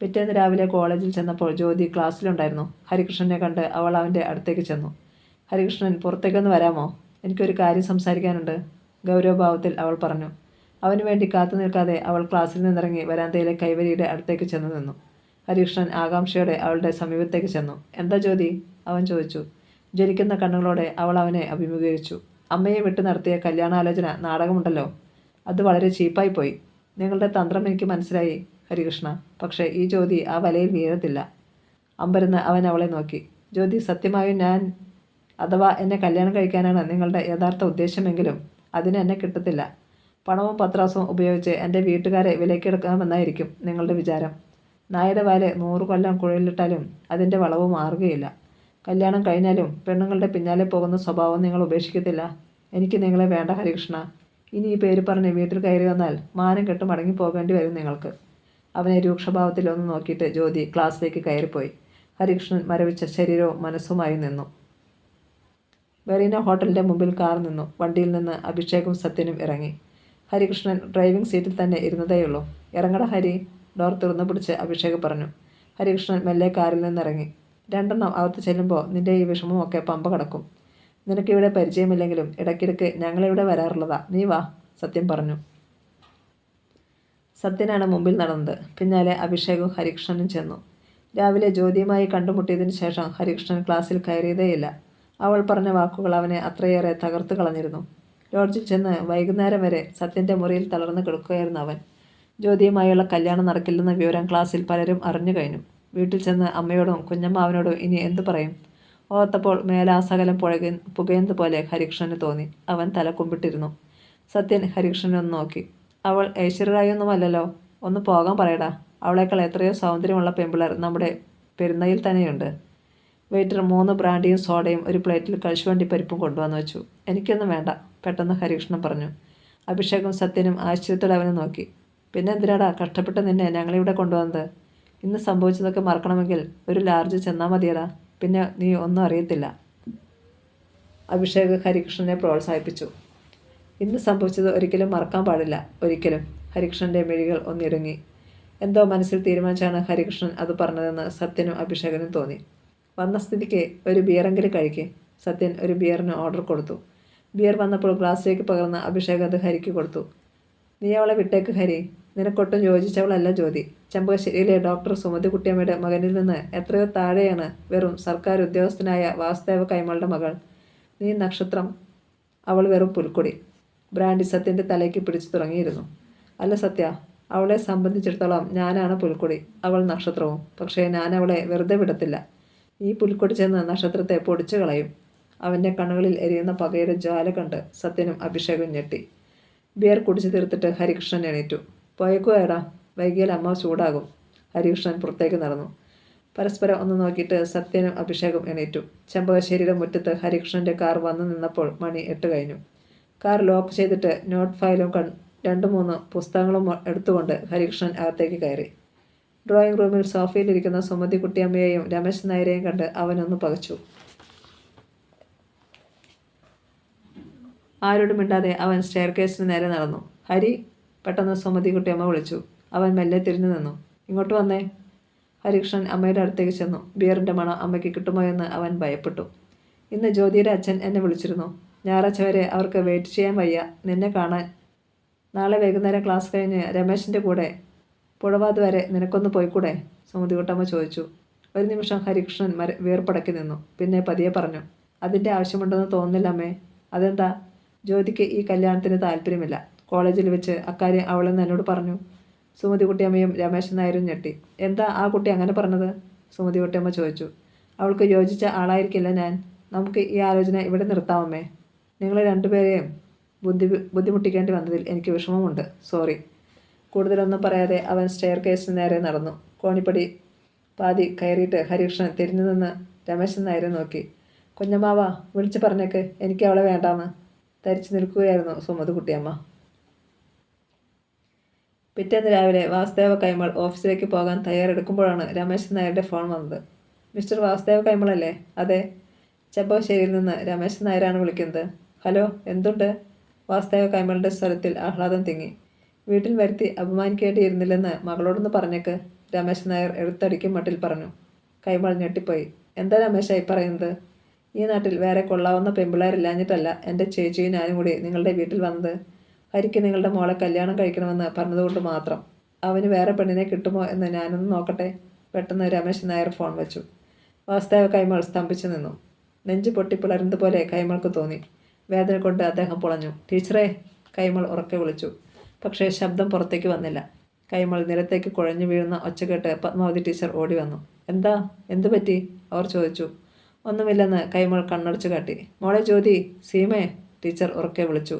പിറ്റേന്ന് രാവിലെ കോളേജിൽ ചെന്നപ്പോൾ ജ്യോതി ക്ലാസ്സിലുണ്ടായിരുന്നു. ഹരികൃഷ്ണനെ കണ്ട് അവൾ അവൻ്റെ അടുത്തേക്ക് ചെന്നു. ഹരികൃഷ്ണൻ, പുറത്തേക്കൊന്ന് വരാമോ? എനിക്കൊരു കാര്യം സംസാരിക്കാനുണ്ട്, ഗൗരവഭാവത്തിൽ അവൾ പറഞ്ഞു. അവന് വേണ്ടി കാത്തു നിൽക്കാതെ അവൾ ക്ലാസ്സിൽ നിന്നിറങ്ങി വരാന്തയിലെ കൈവരിയുടെ അടുത്തേക്ക് ചെന്നു നിന്നു. ഹരികൃഷ്ണൻ ആകാംക്ഷയോടെ അവളുടെ സമീപത്തേക്ക് ചെന്നു. എന്താ ജ്യോതി? അവൻ ചോദിച്ചു. ജ്വലിക്കുന്ന കണ്ണുകളോടെ അവൾ അവനെ അഭിമുഖീകരിച്ചു. അമ്മയെ വിട്ടു നടത്തിയ കല്യാണാലോചന നാടകമുണ്ടല്ലോ, അത് വളരെ ചീപ്പായിപ്പോയി. നിങ്ങളുടെ തന്ത്രം എനിക്ക് മനസ്സിലായി ഹരികൃഷ്ണ. പക്ഷേ ഈ ജ്യോതി ആ വലയിൽ വീഴത്തില്ല. അമ്പരന്ന് അവൻ അവളെ നോക്കി. ജ്യോതി, സത്യമായും ഞാൻ അഥവാ എന്നെ കല്യാണം കഴിക്കാനാണ് നിങ്ങളുടെ യഥാർത്ഥ ഉദ്ദേശമെങ്കിലും അതിന് എന്നെ കിട്ടത്തില്ല. പണവും പത്രാസവും ഉപയോഗിച്ച് എൻ്റെ വീട്ടുകാരെ വിലക്കെടുക്കാമെന്നായിരിക്കും നിങ്ങളുടെ വിചാരം. നായയുടെ വാല് 100 കൊല്ലം കുഴലിട്ടാലും അതിൻ്റെ വളവ് മാറുകയില്ല. കല്യാണം കഴിഞ്ഞാലും പെണ്ണുങ്ങളുടെ പിന്നാലെ പോകുന്ന സ്വഭാവം നിങ്ങൾ ഉപേക്ഷിക്കത്തില്ല. എനിക്ക് നിങ്ങളെ വേണ്ട ഹരികൃഷ്ണ. ഇനി ഈ പേര് പറഞ്ഞ് വീട്ടിൽ കയറി വന്നാൽ മാനം കെട്ട് മടങ്ങി പോകേണ്ടി വരും നിങ്ങൾക്ക്. അവനെ രൂക്ഷഭാവത്തിൽ ഒന്ന് നോക്കിയിട്ട് ജ്യോതി ക്ലാസ്സിലേക്ക് കയറിപ്പോയി. ഹരികൃഷ്ണൻ മരവിച്ച ശരീരവും മനസ്സുമായി നിന്നു. മെറീന ഹോട്ടലിൻ്റെ മുമ്പിൽ കാർ നിന്നു. വണ്ടിയിൽ നിന്ന് അഭിഷേകും സത്യനും ഇറങ്ങി. ഹരികൃഷ്ണൻ ഡ്രൈവിംഗ് സീറ്റിൽ തന്നെ ഇരുന്നതേയുള്ളൂ. ഇറങ്ങട ഹരി, ഡോർ തുറന്നു പിടിച്ച് അഭിഷേക് പറഞ്ഞു. ഹരികൃഷ്ണൻ മെല്ലെ കാറിൽ നിന്നിറങ്ങി. 2 എണ്ണം അകത്ത് ചെല്ലുമ്പോൾ നിൻ്റെ ഈ വിഷമമൊക്കെ പമ്പ കടക്കും. നിനക്കിവിടെ പരിചയമില്ലെങ്കിലും ഇടയ്ക്കിടയ്ക്ക് ഞങ്ങളിവിടെ വരാറുള്ളതാ. നീ വാ, സത്യം പറഞ്ഞു. സത്യനാണ് മുമ്പിൽ നടന്നത്. പിന്നാലെ അഭിഷേകും ഹരികൃഷ്ണനും ചെന്നു. രാവിലെ ജ്യോതിയുമായി കണ്ടുമുട്ടിയതിന് ശേഷം ഹരികൃഷ്ണൻ ക്ലാസ്സിൽ കയറിയതേയില്ല. അവൾ പറഞ്ഞ വാക്കുകൾ അവനെ അത്രയേറെ തകർത്തു കളഞ്ഞിരുന്നു. ലോഡ്ജിൽ ചെന്ന് വൈകുന്നേരം വരെ സത്യൻ്റെ മുറിയിൽ തളർന്നു കിടക്കുകയായിരുന്നു അവൻ. ജ്യോതിയുമായുള്ള കല്യാണം നടക്കില്ലെന്ന വിവരം ക്ലാസ്സിൽ പലരും അറിഞ്ഞു കഴിഞ്ഞു. വീട്ടിൽ ചെന്ന് അമ്മയോടും കുഞ്ഞമ്മാവനോടും ഇനി എന്തു പറയും? ഓർത്തപ്പോൾ മേലാസകലം പുകയുന്നത് പോലെ ഹരികൃഷ്ണന് തോന്നി. അവൻ തല കുമ്പിട്ടിരുന്നു. സത്യൻ ഹരികൃഷ്ണനൊന്ന് നോക്കി. അവൾ ഐശ്വര്യറായൊന്നുമല്ലല്ലോ. ഒന്ന് പോകാൻ പറയടാ. അവളേക്കാൾ എത്രയോ സൗന്ദര്യമുള്ള പെൺപിള്ളേർ നമ്മുടെ പെരുന്നയിൽ തന്നെയുണ്ട്. വെയിറ്റർ 3 ബ്രാൻഡിയും സോഡയും ഒരു പ്ലേറ്റിൽ കശുവണ്ടി പരിപ്പും കൊണ്ടുവന്നു വെച്ചു. എനിക്കൊന്നും വേണ്ട, പെട്ടെന്ന് ഹരികൃഷ്ണൻ പറഞ്ഞു. അഭിഷേകും സത്യനും ആശ്ചര്യത്തോടെ അവനെ നോക്കി. പിന്നെ എന്തിനാടാ കഷ്ടപ്പെട്ട് നിന്നെ ഞങ്ങളിവിടെ കൊണ്ടുവന്നത്? ഇന്ന് സംഭവിച്ചതൊക്കെ മറക്കണമെങ്കിൽ ഒരു ലാർജ് ചെന്നാൽ മതിയടാ. പിന്നെ നീ ഒന്നും അറിയത്തില്ല. അഭിഷേക് ഹരികൃഷ്ണനെ പ്രോത്സാഹിപ്പിച്ചു. ഇന്ന് സംഭവിച്ചത് ഒരിക്കലും മറക്കാൻ പാടില്ല, ഒരിക്കലും. ഹരികൃഷ്ണൻ്റെ മിഴികൾ ഒന്നിടുങ്ങി. എന്തോ മനസ്സിൽ തീരുമാനിച്ചാണ് ഹരികൃഷ്ണൻ അത് പറഞ്ഞതെന്ന് സത്യനും അഭിഷേകനും തോന്നി. വന്ന സ്ഥിതിക്ക് ഒരു ബിയറെങ്കിലും കഴിക്കേ. സത്യൻ ഒരു ബിയറിന് ഓർഡർ കൊടുത്തു. ബിയർ വന്നപ്പോൾ ഗ്ലാസ്സിലേക്ക് പകർന്ന് അഭിഷേക് അത് ഹരിക്ക് കൊടുത്തു. നീ അവളെ വിട്ടേക്ക് ഹരി. നിനക്കൊട്ടും യോജിച്ചവളല്ല ജ്യോതി. ചെമ്പകശ്ശേരിയിലെ ഡോക്ടർ സുമതിക്കുട്ടിയമ്മയുടെ മകനിൽ നിന്ന് എത്രയോ താഴെയാണ് വെറും സർക്കാർ ഉദ്യോഗസ്ഥനായ വാസുദേവ കൈമളുടെ മകൾ. നീ നക്ഷത്രം, അവൾ വെറും പുൽക്കൊടി. ബ്രാൻഡി സത്യൻ്റെ തലയ്ക്ക് പിടിച്ചു തുടങ്ങിയിരുന്നു. അല്ല സത്യ, അവളെ സംബന്ധിച്ചിടത്തോളം ഞാനാണ് പുൽക്കൊടി, അവൾ നക്ഷത്രവും. പക്ഷേ ഞാൻ അവളെ വെറുതെ വിടത്തില്ല. ഈ പുൽക്കൊടി ചെന്ന് നക്ഷത്രത്തെ പൊടിച്ചു കളയും. അവൻ്റെ കണ്ണുകളിൽ എരിയുന്ന പകയുടെ ജ്വാല കണ്ട് സത്യനും അഭിഷേകും ഞെട്ടി. ബിയർ കുടിച്ച് തീർത്തിട്ട് ഹരികൃഷ്ണൻ എണീറ്റു. പോയേക്കുവേടാ, വൈകിയാൽ അമ്മ ചൂടാകും. ഹരികൃഷ്ണൻ പുറത്തേക്ക് നടന്നു. പരസ്പരം ഒന്ന് നോക്കിയിട്ട് സത്യനും അഭിഷേകും എണീറ്റു. ചെമ്പകശ്ശേരിയുടെ മുറ്റത്ത് ഹരികൃഷ്ണൻ്റെ കാർ വന്നു നിന്നപ്പോൾ മണി 8 കഴിഞ്ഞു. കാർ ലോക്ക് ചെയ്തിട്ട് നോട്ട് ഫയലും 2-3 പുസ്തകങ്ങളും എടുത്തുകൊണ്ട് ഹരികൃഷ്ണൻ അകത്തേക്ക് കയറി. ഡ്രോയിങ് റൂമിൽ സോഫയിലിരിക്കുന്ന സുമതി കുട്ടിയമ്മയെയും രമേശൻ നായരെയും കണ്ട് അവനൊന്ന് പകച്ചു. ആരോടും മിണ്ടാതെ അവൻ സ്റ്റെയർകേസിന് നേരെ നടന്നു. ഹരി, പെട്ടെന്ന് സുമതി കുട്ടിയമ്മ വിളിച്ചു. അവൻ മെല്ലെ തിരിഞ്ഞു നിന്നു. ഇങ്ങോട്ട് വന്നേ. ഹരികൃഷ്ണൻ അമ്മയുടെ അടുത്തേക്ക് ചെന്നു. ബിയറിൻ്റെ മണം അമ്മയ്ക്ക് കിട്ടുമോ എന്ന് അവൻ ഭയപ്പെട്ടു. ഇന്ന് ജ്യോതിയുടെ അച്ഛൻ എന്നെ വിളിച്ചിരുന്നു. ഞായറാഴ്ച വരെ അവർക്ക് വെയിറ്റ് ചെയ്യാൻ വയ്യ നിന്നെ കാണാൻ. നാളെ വൈകുന്നേരം ക്ലാസ് കഴിഞ്ഞ് രമേശിൻ്റെ കൂടെ പുഴവാത് വരെ നിനക്കൊന്ന് പോയിക്കൂടെ? സുമതി കുട്ടമ്മ ചോദിച്ചു. ഒരു നിമിഷം ഹരികൃഷ്ണൻ വീർപ്പടക്കി നിന്നു. പിന്നെ പതിയെ പറഞ്ഞു. അതിൻ്റെ ആവശ്യമുണ്ടെന്ന് തോന്നുന്നില്ല അമ്മേ. അതെന്താ? ജ്യോതിക്ക് ഈ കല്യാണത്തിന് താല്പര്യമില്ല. കോളേജിൽ വെച്ച് അക്കാര്യം അവളെന്ന് എന്നോട് പറഞ്ഞു. സുമതി കുട്ടിയമ്മയും രമേശൻ നായരും ഞെട്ടി. എന്താ ആ കുട്ടി അങ്ങനെ പറഞ്ഞത്? സുമതി കുട്ടിയമ്മ ചോദിച്ചു. അവൾക്ക് യോജിച്ച ആളായിരിക്കില്ല ഞാൻ. നമുക്ക് ഈ ആലോചന ഇവിടെ നിർത്താമമ്മേ. നിങ്ങളെ രണ്ടുപേരെയും ബുദ്ധിമുട്ടിക്കേണ്ടി വന്നതിൽ എനിക്ക് വിഷമമുണ്ട്. സോറി. കൂടുതലൊന്നും പറയാതെ അവൻ സ്റ്റെയർ കേസിന് നേരെ നടന്നു. കോണിപ്പടി പാതി കയറിയിട്ട് ഹരികൃഷ്ണൻ തിരിഞ്ഞു നിന്ന് രമേശൻ നായരെ നോക്കി. കുഞ്ഞമ്മാവ, വിളിച്ചു പറഞ്ഞേക്ക്, എനിക്ക് അവളെ വേണ്ടാന്ന്. ധരിച്ചു നിൽക്കുകയായിരുന്നു സുമതി കുട്ടിയമ്മ. പിറ്റേന്ന് രാവിലെ വാസുദേവ കൈമൾ ഓഫീസിലേക്ക് പോകാൻ തയ്യാറെടുക്കുമ്പോഴാണ് രമേശൻ നായരുടെ ഫോൺ വന്നത്. മിസ്റ്റർ വാസുദേവ കൈമളല്ലേ? അതെ. ചെമ്പകശ്ശേരിയിൽ നിന്ന് രമേശൻ നായരാണ് വിളിക്കുന്നത്. ഹലോ, എന്തുണ്ട്? വാസുദേവ കൈമളിൻ്റെ സ്വരത്തിൽ ആഹ്ലാദം തിങ്ങി. വീട്ടിൽ വരുത്തി അപമാനിക്കേണ്ടിയിരുന്നില്ലെന്ന് മകളോടൊന്ന് പറഞ്ഞേക്ക്, രമേശൻ നായർ എടുത്തടിക്കും മട്ടിൽ പറഞ്ഞു. കൈമൾ ഞെട്ടിപ്പോയി. എന്താ രമേശായി പറയുന്നത്? ഈ നാട്ടിൽ വേറെ കൊള്ളാവുന്ന പെമ്പിള്ളേരില്ലാഞ്ഞിട്ടല്ല എൻ്റെ ചേച്ചിയും ഞാനും കൂടി നിങ്ങളുടെ വീട്ടിൽ വന്നത്. ഹരിക്ക് നിങ്ങളുടെ മോളെ കല്യാണം കഴിക്കണമെന്ന് പറഞ്ഞതുകൊണ്ട് മാത്രം. അവന് വേറെ പെണ്ണിനെ കിട്ടുമോ എന്ന് ഞാനൊന്ന് നോക്കട്ടെ. പെട്ടെന്ന് രമേശൻ നായർ ഫോൺ വെച്ചു. വാസുദേവ കൈമൾ സ്തംഭിച്ചു നിന്നു. നെഞ്ച് പൊട്ടിപ്പിളരുന്നത് പോലെ കൈമൾക്ക് തോന്നി. വേദന കൊണ്ട് അദ്ദേഹം പുളഞ്ഞു. ടീച്ചറേ, കൈമൾ ഉറക്കെ വിളിച്ചു. പക്ഷേ ശബ്ദം പുറത്തേക്ക് വന്നില്ല. കൈമൾ നിലത്തേക്ക് കുഴഞ്ഞു വീഴുന്ന ഒച്ച കേട്ട് പത്മാവതി ടീച്ചർ ഓടി വന്നു. എന്താ? എന്തു പറ്റി? അവർ ചോദിച്ചു. ഒന്നുമില്ലെന്ന് കൈമൾ കണ്ണടച്ചു കാട്ടി. മോളെ ജ്യോതി, സീമയെ, ടീച്ചർ ഉറക്കെ വിളിച്ചു.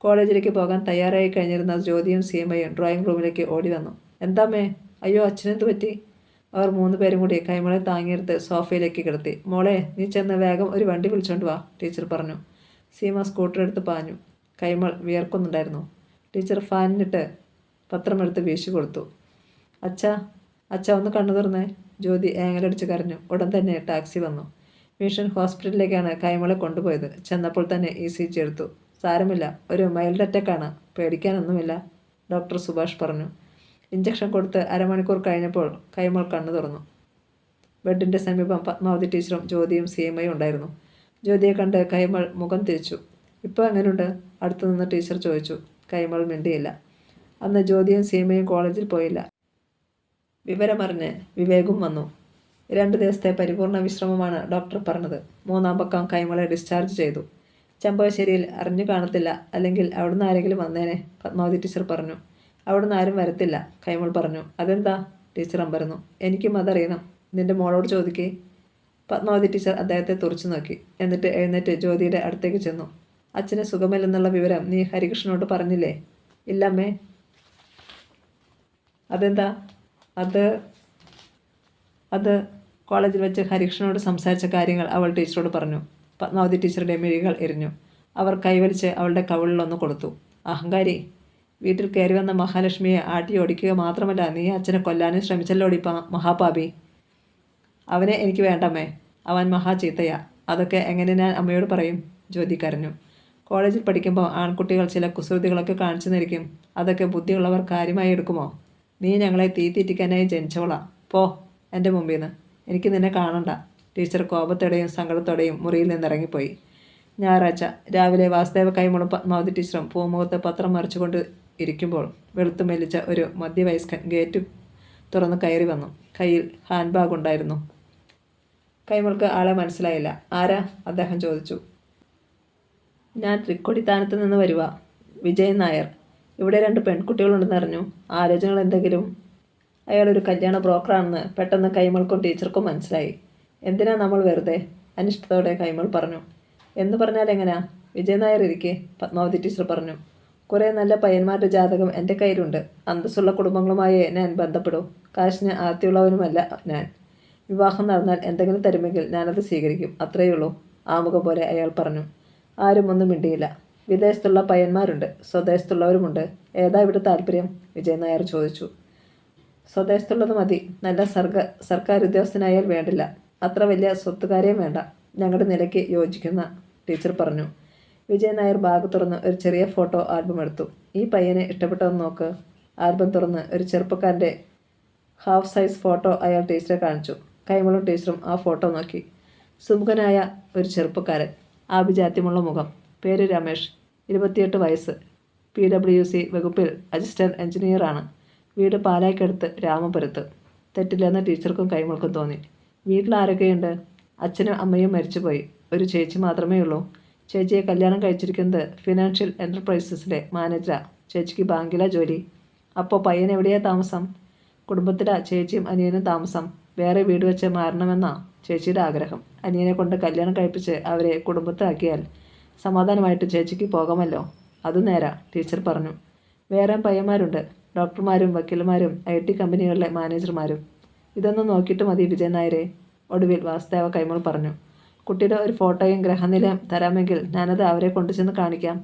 കോളേജിലേക്ക് പോകാൻ തയ്യാറായി കഴിഞ്ഞിരുന്ന ജ്യോതിയും സീമയും ഡ്രോയിങ് റൂമിലേക്ക് ഓടി വന്നു. എന്താമ്മേ? അയ്യോ, അച്ഛനെന്തു പറ്റി? അവർ 3 പേരും കൂടി കൈമളെ താങ്ങിയെടുത്ത് സോഫയിലേക്ക് കിടത്തി. മോളെ, നീ ചെന്ന് വേഗം ഒരു വണ്ടി വിളിച്ചോണ്ട് വാ, ടീച്ചർ പറഞ്ഞു. സീമ സ്കൂട്ടർ എടുത്ത് പാഞ്ഞു. കൈമൾ വിയർക്കുന്നുണ്ടായിരുന്നു. ടീച്ചർ ഫാനിനിട്ട് പത്രമെടുത്ത് വീശി കൊടുത്തു. അച്ഛാ, അച്ഛാ ഒന്ന് കണ്ണു തുറന്നേ. ജ്യോതി ഏങ്ങലടിച്ച് കരഞ്ഞു. ഉടൻ തന്നെ ടാക്സി വന്നു. മിഷൻ ഹോസ്പിറ്റലിലേക്കാണ് കൈമളെ കൊണ്ടുപോയത്. ചെന്നപ്പോൾ തന്നെ ECG എടുത്തു. സാരമില്ല, ഒരു മൈൽഡ് അറ്റാക്കാണ്, പേടിക്കാനൊന്നുമില്ല, ഡോക്ടർ സുഭാഷ് പറഞ്ഞു. ഇഞ്ചക്ഷൻ കൊടുത്ത് അരമണിക്കൂർ കഴിഞ്ഞപ്പോൾ കൈമൾ കണ്ണു തുറന്നു. ബെഡിൻ്റെ സമീപം പത്മാവതി ടീച്ചറും ജ്യോതിയും സീമയും ഉണ്ടായിരുന്നു. ജ്യോതിയെ കണ്ട് കൈമൾ മുഖം തിരിച്ചു. ഇപ്പോൾ എങ്ങനെയുണ്ട്? അടുത്തു നിന്ന് ടീച്ചർ ചോദിച്ചു. കൈമൾ മിണ്ടിയില്ല. അന്ന് ജ്യോതിയും സീമയും കോളേജിൽ പോയില്ല. വിവരമറിഞ്ഞ് വിവേകും വന്നു. 2 ദിവസത്തെ പരിപൂർണ വിശ്രമമാണ് ഡോക്ടർ പറഞ്ഞത്. 3-ാം പക്കം കൈമളെ ഡിസ്ചാർജ് ചെയ്തു. ചെമ്പകശ്ശേരിയിൽ അറിഞ്ഞു കാണത്തില്ല, അല്ലെങ്കിൽ അവിടുന്ന് ആരെങ്കിലും വന്നേനെ, പത്മാവതി ടീച്ചർ പറഞ്ഞു. അവിടുന്ന് ആരും വരത്തില്ല, കൈമൾ പറഞ്ഞു. അതെന്താ? ടീച്ചർ അമ്പരന്നു. എനിക്കും അതറിയണം. നിന്റെ മോളോട് ചോദിക്കേ. പത്മാവതി ടീച്ചർ അദ്ദേഹത്തെ തുറച്ചു നോക്കി. എന്നിട്ട് എഴുന്നേറ്റ് ജ്യോതിയുടെ അടുത്തേക്ക് ചെന്നു. അച്ഛന് സുഖമില്ലെന്നുള്ള വിവരം നീ ഹരികൃഷ്ണനോട് പറഞ്ഞില്ലേ? ഇല്ലമ്മേ. അതെന്താ? അത് കോളേജിൽ വെച്ച് ഹരികൃഷ്ണനോട് സംസാരിച്ച കാര്യങ്ങൾ അവൾ ടീച്ചറോട് പറഞ്ഞു. പത്മാവതി ടീച്ചറുടെ മിഴികൾ എരിഞ്ഞു. അവർ കൈവലിച്ച് അവളുടെ കവിളിലൊന്ന് കൊടുത്തു. അഹങ്കാരി, വീട്ടിൽ കയറി വന്ന മഹാലക്ഷ്മിയെ ആട്ടി ഓടിക്കുക മാത്രമല്ല, നീ അച്ഛനെ കൊല്ലാനും ശ്രമിച്ചല്ലോടി മഹാപാപി. അവനെ എനിക്ക് വേണ്ടമ്മേ. അവൻ മഹാ ചീത്തയാ. അതൊക്കെ എങ്ങനെ ഞാൻ അമ്മയോട് പറയും? ജ്യോതി കരഞ്ഞു. കോളേജിൽ പഠിക്കുമ്പോൾ ആൺകുട്ടികൾ ചില കുസൃതികളൊക്കെ കാണിച്ചു നിൽക്കും. അതൊക്കെ ബുദ്ധിയുള്ളവർ കാര്യമായി എടുക്കുമോ? നീ ഞങ്ങളെ തീറ്റിക്കാനായി ജനിച്ചവളാ. പോ എൻ്റെ മുമ്പിൽ നിന്ന്. എനിക്ക് നിന്നെ കാണണ്ട. ടീച്ചർ കോപത്തോടെയും സങ്കടത്തോടെയും മുറിയിൽ നിന്നിറങ്ങിപ്പോയി. ഞായറാഴ്ച രാവിലെ വാസുദേവ കൈമളും പത്മാവതി ടീച്ചറും പൂമുഖത്ത് പത്രം മറിച്ചുകൊണ്ട് ഇരിക്കുമ്പോൾ വെളുത്തു മെല്ലിച്ച ഒരു മധ്യവയസ്കൻ ഗേറ്റ് തുറന്ന് കയറി വന്നു. കയ്യിൽ ഹാൻഡ് ബാഗ് ഉണ്ടായിരുന്നു. കൈമൾക്ക് ആളെ മനസ്സിലായില്ല. ആരാ? അദ്ദേഹം ചോദിച്ചു. ഞാൻ തൃക്കൊടിത്താനത്ത് നിന്ന് വരുക, വിജയൻ നായർ. ഇവിടെ 2 പെൺകുട്ടികളുണ്ടെന്ന് അറിഞ്ഞു. ആലോചനകൾ എന്തെങ്കിലും? അയാളൊരു കല്യാണ ബ്രോക്കറാണെന്ന് പെട്ടെന്ന് കൈമൾക്കും ടീച്ചർക്കും മനസ്സിലായി. എന്തിനാ നമ്മൾ വെറുതെ? അനിഷ്ടത്തോടെ കൈമൾ പറഞ്ഞു. എന്ന് പറഞ്ഞാൽ എങ്ങനെയാ? വിജയൻ നായർ ഇരിക്കെ, പത്മാവതി ടീച്ചർ പറഞ്ഞു. കുറേ നല്ല പയ്യന്മാരുടെ ജാതകം എൻ്റെ കയ്യിലുണ്ട്. അന്തസ്സുള്ള കുടുംബങ്ങളുമായി ഞാൻ ബന്ധപ്പെടൂ. കാശിന് ആർത്തിയുള്ളവനുമല്ല ഞാൻ. വിവാഹം നടന്നാൽ എന്തെങ്കിലും തരുമെങ്കിൽ ഞാനത് സ്വീകരിക്കും. അത്രയുള്ളൂ. ആമുഖം പോലെ അയാൾ പറഞ്ഞു. ആരും ഒന്നും മിണ്ടിയില്ല. വിദേശത്തുള്ള പയ്യന്മാരുണ്ട്, സ്വദേശത്തുള്ളവരുമുണ്ട്. ഏതാ ഇവിടെ താല്പര്യം? വിജയൻ നായർ ചോദിച്ചു. സ്വദേശത്തുള്ളത് മതി. നല്ല സർക്കാർ ഉദ്യോഗസ്ഥനായാൽ വേണ്ടില്ല. അത്ര വലിയ സ്വത്തുകാര്യം വേണ്ട. ഞങ്ങളുടെ നിലയ്ക്ക് യോജിക്കുന്ന ടീച്ചർ പറഞ്ഞു. വിജയൻ നായർ ബാഗ് തുറന്ന് ഒരു ചെറിയ ഫോട്ടോ ആൽബം എടുത്തു. ഈ പയ്യനെ ഇഷ്ടപ്പെട്ടതെന്ന് നോക്ക്. ആൽബം തുറന്ന് ഒരു ചെറുപ്പക്കാരൻ്റെ ഹാഫ് സൈസ് ഫോട്ടോ അയാൾ ടീച്ചറെ കാണിച്ചു. കൈമളും ടീച്ചറും ആ ഫോട്ടോ നോക്കി. സുമുഖനായ ഒരു ചെറുപ്പക്കാരൻ, ആഭിജാത്യമുള്ള മുഖം. പേര് രമേഷ്, 28 വയസ്സ്. PWC വകുപ്പിൽ അസിസ്റ്റന്റ് എഞ്ചിനീയറാണ്. വീട് പാലായ്ക്കടുത്ത് രാമപുരത്ത്. തെറ്റില്ലെന്ന് ടീച്ചർക്കും കൈമൾക്കും തോന്നി. വീട്ടിൽ ആരൊക്കെയുണ്ട്? അച്ഛനും അമ്മയും മരിച്ചുപോയി. ഒരു ചേച്ചി മാത്രമേ ഉള്ളൂ. ചേച്ചിയെ കല്യാണം കഴിച്ചിരിക്കുന്നത് ഫിനാൻഷ്യൽ എൻ്റർപ്രൈസസിലെ മാനേജറാണ്. ചേച്ചിക്ക് ബാങ്കിലാണ് ജോലി. അപ്പോൾ പയ്യൻ എവിടെയാണ് താമസം? കുടുംബത്തിലാണ് ചേച്ചിയും അനിയനും താമസം. വേറെ വീട് വെച്ച് മാറണമെന്നാണ് ചേച്ചിയുടെ ആഗ്രഹം. അനിയനെ കൊണ്ട് കല്യാണം കഴിപ്പിച്ച് അവരെ കുടുംബത്തിലാക്കിയാൽ സമാധാനമായിട്ട് ചേച്ചിക്ക് പോകാമല്ലോ. അത് നേരാ, ടീച്ചർ പറഞ്ഞു. വേറെ പയ്യന്മാരുണ്ട്, ഡോക്ടർമാരും വക്കീലന്മാരും IT കമ്പനികളിലെ മാനേജർമാരും. ഇതൊന്നും നോക്കിയിട്ട് മതി വിജയൻ നായരെ, ഒടുവിൽ വാസുദേവ കൈമൾ പറഞ്ഞു. കുട്ടിയുടെ ഒരു ഫോട്ടോയും ഗ്രഹനിലയും തരാമെങ്കിൽ ഞാനത് അവരെ കൊണ്ടുചെന്ന് കാണിക്കാം.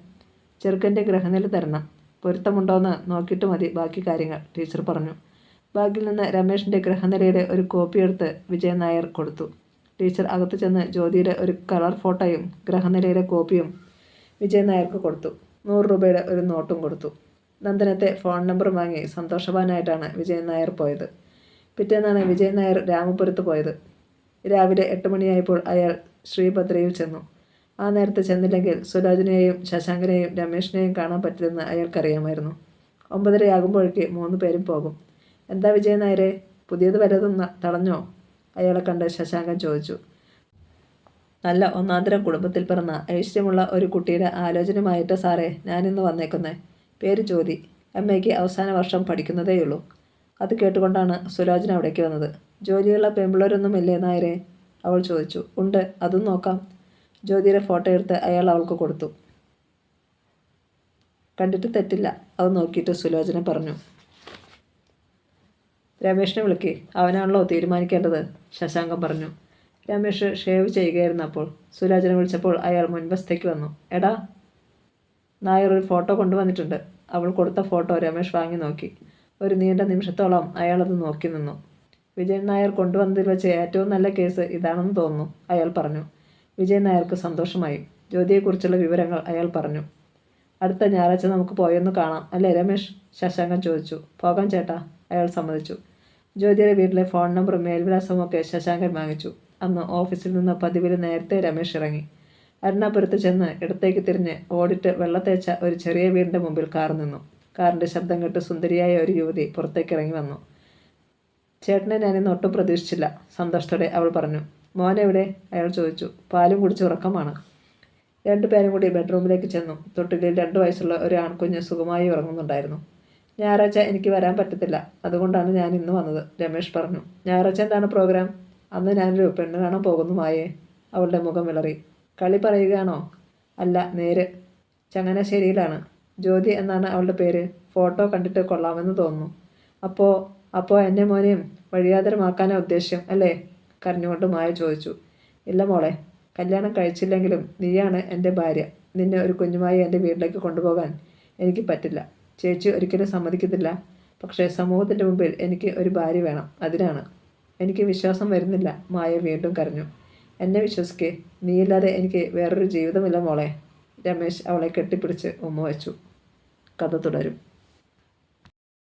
ചെറുക്കൻ്റെ ഗ്രഹനില തരണം. പൊരുത്തമുണ്ടോയെന്ന് നോക്കിയിട്ട് മതി ബാക്കി കാര്യങ്ങൾ, ടീച്ചർ പറഞ്ഞു. ബാഗിൽ നിന്ന് രമേഷിൻ്റെ ഗ്രഹനിലയുടെ ഒരു കോപ്പി എടുത്ത് വിജയൻ നായർ കൊടുത്തു. ടീച്ചർ അകത്ത് ചെന്ന് ജ്യോതിയുടെ ഒരു കളർ ഫോട്ടോയും ഗ്രഹനിലയുടെ കോപ്പിയും വിജയൻ നായർക്ക് കൊടുത്തു. 100 രൂപയുടെ ഒരു നോട്ടും കൊടുത്തു. നന്ദനത്തെ ഫോൺ നമ്പർ വാങ്ങി സന്തോഷവാനായിട്ടാണ് വിജയൻ നായർ പോയത്. പിറ്റേന്നാണ് വിജയൻ നായർ രാമപുരത്ത് പോയത്. രാവിലെ 8 മണിയായപ്പോൾ അയാൾ ശ്രീഭദ്രയിൽ ചെന്നു. ആ നേരത്തെ ചെന്നില്ലെങ്കിൽ സുലോചനയെയും ശശാങ്കനെയും രമേഷിനെയും കാണാൻ പറ്റില്ലെന്ന് അയാൾക്കറിയാമായിരുന്നു. 9:30 3 പേരും പോകും. എന്താ വിജയൻ നായരെ, പുതിയത് വല്ലതും തടഞ്ഞോ? അയാളെ കണ്ട് ശശാങ്കൻ ചോദിച്ചു. നല്ല ഒന്നാന്തരം കുടുംബത്തിൽ പിറന്ന ഐശ്വര്യമുള്ള ഒരു കുട്ടിയുടെ ആലോചനയുമായിട്ട് സാറേ ഞാനിന്ന് വന്നേക്കുന്നേ. പേര് ജ്യോതി. MAക്ക് അവസാന വർഷം പഠിക്കുന്നതേയുള്ളൂ. അത് കേട്ടുകൊണ്ടാണ് സുലോചന അവിടേക്ക് വന്നത്. ജോലിയുള്ള പെമ്പിളരൊന്നുമില്ലേ നായരെ? അവൾ ചോദിച്ചു. ഉണ്ട്, അതും നോക്കാം. ജ്യോതിയുടെ ഫോട്ടോ എടുത്ത് അയാൾ അവൾക്ക് കൊടുത്തു. കണ്ടിട്ട് തെറ്റില്ല, അത് നോക്കിയിട്ട് സുലോചന പറഞ്ഞു. രമേഷിനെ വിളിക്ക്, അവനാണല്ലോ തീരുമാനിക്കേണ്ടത്, ശശാങ്കൻ പറഞ്ഞു. രമേഷ് ഷേവ് ചെയ്യുകയായിരുന്നപ്പോൾ സുലോചന വിളിച്ചപ്പോൾ അയാൾ മുൻവശത്തേക്ക് വന്നു. എടാ, നായർ ഒരു ഫോട്ടോ കൊണ്ടുവന്നിട്ടുണ്ട്. അവൾ കൊടുത്ത ഫോട്ടോ രമേഷ് വാങ്ങി നോക്കി. ഒരു നീണ്ട നിമിഷത്തോളം അയാളത് നോക്കി നിന്നു. വിജയൻ നായർ കൊണ്ടുവന്നതിൽ വെച്ച് ഏറ്റവും നല്ല കേസ് ഇതാണെന്ന് തോന്നുന്നു, അയാൾ പറഞ്ഞു. വിജയൻ നായർക്ക് സന്തോഷമായി. ജ്യോതിയെക്കുറിച്ചുള്ള വിവരങ്ങൾ അയാൾ പറഞ്ഞു. അടുത്ത ഞായറാഴ്ച നമുക്ക് പോയൊന്ന് കാണാം അല്ലേ രമേഷ്? ശശാങ്കൻ ചോദിച്ചു. പോകാം ചേട്ടാ, അയാൾ സമ്മതിച്ചു. ജ്യോതിയുടെ വീട്ടിലെ ഫോൺ നമ്പറും മേൽവിലാസവും ഒക്കെ ശശാങ്കൻ വാങ്ങിച്ചു. അന്ന് ഓഫീസിൽ നിന്ന് പതിവിൽ നേരത്തെ രമേഷ് ഇറങ്ങി. അരുണാപുരത്ത് ചെന്ന് ഇടത്തേക്ക് തിരിഞ്ഞ് ഓടിട്ട് വെള്ളത്തേച്ച ഒരു ചെറിയ വീടിൻ്റെ മുമ്പിൽ കാർ നിന്നു. കാറിൻ്റെ ശബ്ദം കേട്ട് സുന്ദരിയായ ഒരു യുവതി പുറത്തേക്ക് ഇറങ്ങി വന്നു. ചേട്ടനെ ഞാനിന്ന് ഒട്ടും പ്രതീക്ഷിച്ചില്ല, സന്തോഷത്തോടെ അവൾ പറഞ്ഞു. മോനെവിടെ? അയാൾ ചോദിച്ചു. പാലും കുടിച്ച് ഉറക്കമാണ്. 2 പേരും കൂടി ബെഡ്റൂമിലേക്ക് ചെന്നു. തൊട്ടിലിൽ 2 വയസ്സുള്ള ഒരു ആൺകുഞ്ഞ് സുഖമായി ഉറങ്ങുന്നുണ്ടായിരുന്നു. ഞായറാഴ്ച എനിക്ക് വരാൻ പറ്റത്തില്ല, അതുകൊണ്ടാണ് ഞാൻ ഇന്ന് വന്നത്, രമേഷ് പറഞ്ഞു. ഞായറാഴ്ച എന്താണ് പ്രോഗ്രാം? അന്ന് ഞാനൊരു പെണ്ണ് കാണാൻ പോകുന്നു മായേ. അവളുടെ മുഖം വിളറി. കളി പറയുകയാണോ? അല്ല, നേര്. ചങ്ങനാശ്ശേരിയിലാണ്. ജ്യോതി എന്നാണ് അവളുടെ പേര്. ഫോട്ടോ കണ്ടിട്ട് കൊള്ളാമെന്ന് തോന്നുന്നു. അപ്പോൾ എന്നെ മോനെയും വഴിയാതരമാക്കാനാ ഉദ്ദേശ്യം അല്ലേ? കരഞ്ഞുകൊണ്ട് മായ ചോദിച്ചു. ഇല്ല മോളെ, കല്യാണം കഴിച്ചില്ലെങ്കിലും നീയാണ് എൻ്റെ ഭാര്യ. നിന്നെ ഒരു കുഞ്ഞുമായി എൻ്റെ വീട്ടിലേക്ക് കൊണ്ടുപോകാൻ എനിക്ക് പറ്റില്ല. ചേച്ചി ഒരിക്കലും സമ്മതിക്കത്തില്ല. പക്ഷേ സമൂഹത്തിൻ്റെ മുമ്പിൽ എനിക്ക് ഒരു ഭാര്യ വേണം, അതിനാണ്. എനിക്ക് വിശ്വാസം വരുന്നില്ല, മായ വീണ്ടും കരഞ്ഞു. എന്നെ വിശ്വസിക്കേ, നീയില്ലാതെ എനിക്ക് വേറൊരു ജീവിതമില്ല മോളെ. രമേശ് അവളെ കെട്ടിപ്പിടിച്ച് ഉമ്മ വച്ചു. കഥ തുടരും.